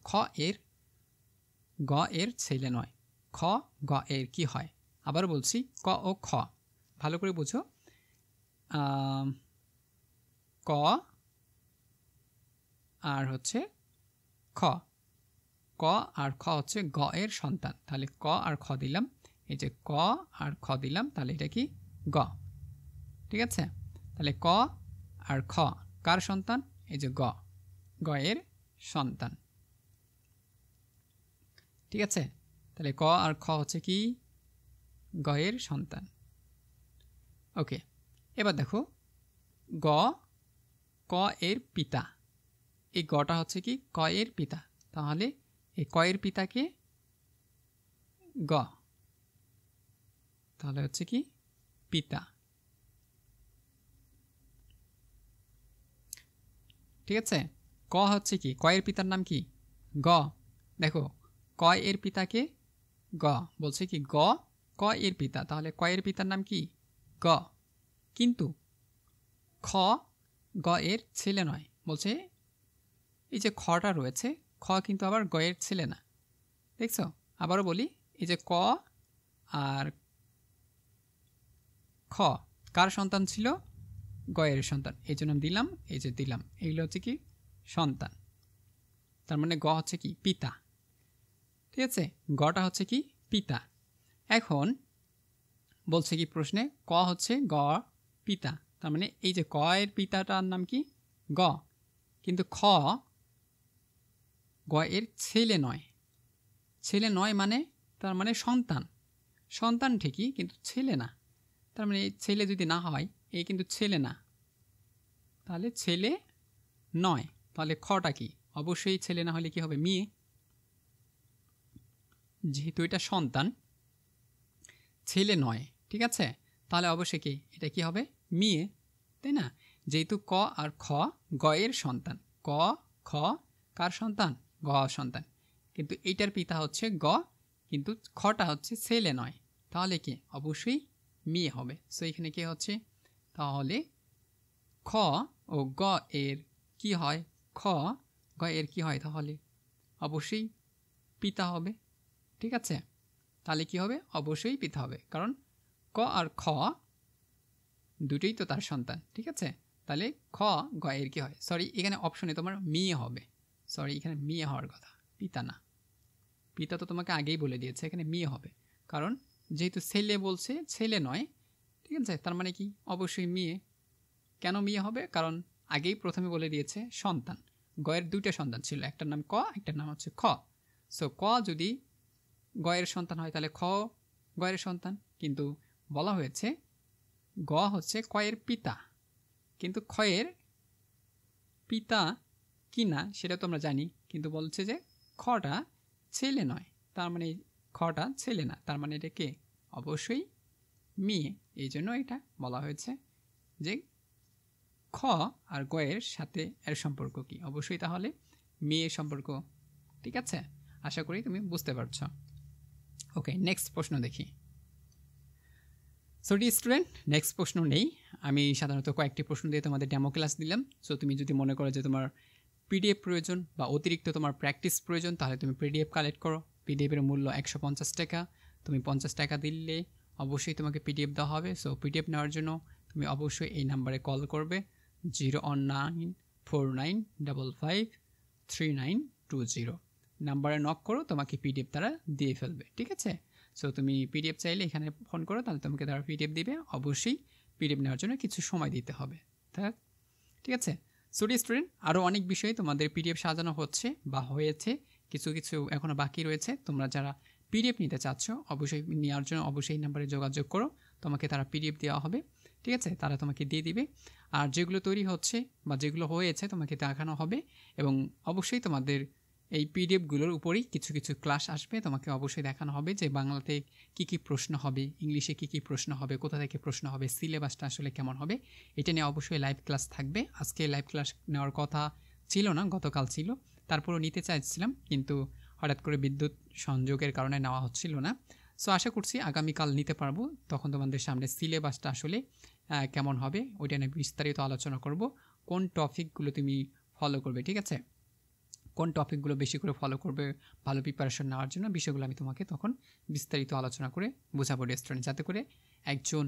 গ এর ছেলে নয়, খ গ এর কি হয়? আবার বলছি ক ও খ ভালো করে বুঝো। ক আর হচ্ছে খ, ক আর খ হচ্ছে গ এর সন্তান, তাহলে ক আর খ দিলাম, এই যে ক আর খ দিলাম, তাহলে এটা কি গ, ঠিক আছে। তাহলে ক আর খ কার সন্তান? এই যে গ এর সন্তান, ঠিক আছে। তাহলে ক আর খ হচ্ছে কি গ এর সন্তান। ওকে, এবার দেখো গ ক এর পিতা, এই গটা হচ্ছে কি ক এর পিতা, তাহলে এই ক এর পিতাকে গ, তাহলে হচ্ছে কি পিতা, ঠিক আছে। ক হচ্ছে কি ক এর পিতার নাম কি গ, দেখো ক এর পিতাকে গ বলছে কি ক এর পিতা, তাহলে ক এর পিতার নাম কি গ, কিন্তু খ গ এর ছেলে নয়, বলছে এই যে খটা রয়েছে খ কিন্তু আবার গ এর ছেলে না, দেখছো। আবারও বলি, এই যে ক আর খ কার সন্তান ছিল? গ এর সন্তান, এই জন্য দিলাম, এই যে দিলাম, এগুলো হচ্ছে কি সন্তান, তার মানে গ হচ্ছে কি পিতা, ঠিক আছে। গটা হচ্ছে কি পিতা। এখন বলছে কি প্রশ্নে ক হচ্ছে গ পিতা, তার মানে এই যে ক এর পিতাটার নাম কি গ, কিন্তু খ গ এর ছেলে নয়, ছেলে নয় মানে তার মানে সন্তান, সন্তান ঠিকই কিন্তু ছেলে না, তার মানে ছেলে যদি না হয় এই কিন্তু ছেলে না, তাহলে ছেলে নয়, তাহলে খটা কি অবশ্যই ছেলে না হলে কি হবে মেয়ে, যেহেতু এটা সন্তান ছেলে নয়, ঠিক আছে, তাহলে অবশ্যই কি এটা কি হবে মেয়ে, তাই না। যেহেতু ক আর খ গ এর সন্তান, ক খ কার সন্তান গ সন্তান, কিন্তু এইটার পিতা হচ্ছে গ, কিন্তু খটা হচ্ছে ছেলে নয়, তাহলে কি অবশ্যই মেয়ে হবে। সো এখানে কি হচ্ছে তাহলে খ ও গ এর কি হয়, খ গ এর কি হয়, তাহলে অবশ্যই পিতা হবে, ঠিক আছে। তাহলে কি হবে অবশ্যই পিতা হবে, কারণ ক আর খ দুটোই তো তার সন্তান, ঠিক আছে। তাহলে খ গ এর কি হয়, সরি এখানে অপশনে তোমার মেয়ে হবে, সরি এখানে মেয়ে হওয়ার কথা, পিতা না, পিতা তো তোমাকে আগেই বলে দিয়েছে এখানে মেয়ে হবে, কারণ যেহেতু ছেলে বলছে ছেলে নয়, ঠিক আছে, তার মানে কি অবশ্যই মেয়ে। কেন মেয়ে হবে, কারণ আগেই প্রথমে বলে দিয়েছে সন্তান, গ এর দুইটা সন্তান ছিল, একটার নাম ক একটার নাম হচ্ছে খ, সো ক যদি গ এর সন্তান হয় তাহলে খ গ এর সন্তান, কিন্তু বলা হয়েছে গ হচ্ছে ক এর পিতা, কিন্তু খ এর পিতা কি না সেটা তো আমরা জানি, কিন্তু বলছে যে খটা ছেলে নয়, তার মানে খটা ছেলে না, তার মানে এটা কে অবশ্যই মেয়ে, এই জন্য এটা বলা হয়েছে যে খ আর গ এর সাথে এর সম্পর্ক কি অবশ্যই তাহলে মেয়ে সম্পর্ক, ঠিক আছে। আশা করি তুমি বুঝতে পারছ। ওকে, নেক্সট প্রশ্ন দেখি। সো ডি স্টুডেন্ট, নেক্সট প্রশ্ন নেই, আমি সাধারণত কয়েকটি প্রশ্ন দিয়ে তোমাদের ডেমো ক্লাস দিলাম। সো তুমি যদি মনে করো যে তোমার পিডিএফ প্রয়োজন বা অতিরিক্ত তোমার প্র্যাকটিস প্রয়োজন, তাহলে তুমি পিডিএফ কালেক্ট করো। পিডিএফের মূল্য 150 টাকা, তুমি 50 টাকা দিলে অবশ্যই তোমাকে পিডিএফ দেওয়া হবে। সো পিডিএফ নেওয়ার জন্য তুমি অবশ্যই এই নাম্বারে কল করবে 01949553920 নাম্বারে নক করো, তোমাকে পিডিএফ তারা দিয়ে ফেলবে, ঠিক আছে। সো তুমি পিডিএফ চাইলে এখানে ফোন করো, তাহলে তোমাকে তারা পিডিএফ দিবে, অবশ্যই পিডিএফ নেওয়ার জন্য কিছু সময় দিতে হবে, ঠিক আছে। সো স্টুডেন্ট, আরও অনেক বিষয়ে তোমাদের পিডিএফ সাজানো হচ্ছে বা হয়েছে, কিছু কিছু এখনও বাকি রয়েছে। তোমরা যারা পিডিএফ নিতে চাচ্ছ অবশ্যই নেওয়ার জন্য অবশ্যই নাম্বারে যোগাযোগ করো, তোমাকে তারা পিডিএফ দেওয়া হবে, ঠিক আছে, তারা তোমাকে দিয়ে দিবে। আর যেগুলো তৈরি হচ্ছে বা যেগুলো হয়েছে তোমাকে দেখানো হবে, এবং অবশ্যই তোমাদের এই পিডিএফগুলোর উপরেই কিছু কিছু ক্লাস আসবে, তোমাকে অবশ্যই দেখানো হবে যে বাংলাতে কী কী প্রশ্ন হবে, ইংলিশে কী কী প্রশ্ন হবে, কোথা থেকে প্রশ্ন হবে, সিলেবাসটা আসলে কেমন হবে, এটা নিয়ে অবশ্যই লাইভ ক্লাস থাকবে। আজকে লাইভ ক্লাস নেওয়ার কথা ছিল না, গতকাল ছিল, তারপরও নিতে চাইছিলাম, কিন্তু হঠাৎ করে বিদ্যুৎ সংযোগের কারণে নেওয়া হচ্ছিল না। সো আশা করছি আগামীকাল নিতে পারবো। তখন তোমাদের সামনে সিলেবাসটা আসলে কেমন হবে ওইটা নিয়ে বিস্তারিত আলোচনা করব। কোন টপিকগুলো তুমি ফলো করবে, ঠিক আছে? কোন টপিকগুলো বেশি করে ফলো করবে ভালো প্রিপারেশন নেওয়ার জন্য, বিষয়গুলো আমি তোমাকে তখন বিস্তারিত আলোচনা করে বোঝাবো স্টুডেন্ট, যাতে করে একজন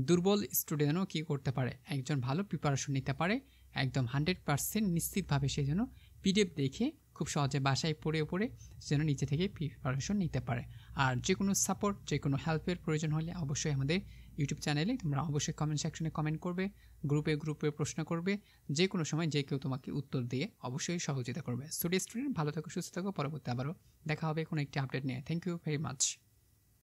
দুর্বল স্টুডেন্টও কী করতে পারে, একজন ভালো প্রিপারেশন নিতে পারে, একদম 100% নিশ্চিতভাবে সে যেন পিডিএফ দেখে খুব সহজে বাসায় পড়ে যেন নিচে থেকে প্রিপারেশন নিতে পারে। আর যে কোনো সাপোর্ট, যে কোনো হেল্পের প্রয়োজন হলে অবশ্যই আমাদের ইউটিউব চ্যানেলে তোমরা অবশ্যই কমেন্ট সেকশনে কমেন্ট করবে, গ্রুপে প্রশ্ন করবে, যে কোনো সময় যে কেউ তোমাকে উত্তর দিয়ে অবশ্যই সহযোগিতা করবে। স্টুডেন্ট ভালো থাকো, সুস্থ থাকো, পরবর্তী আবারও দেখা হবে কোনো একটি আপডেট নিয়ে। Thank you very much.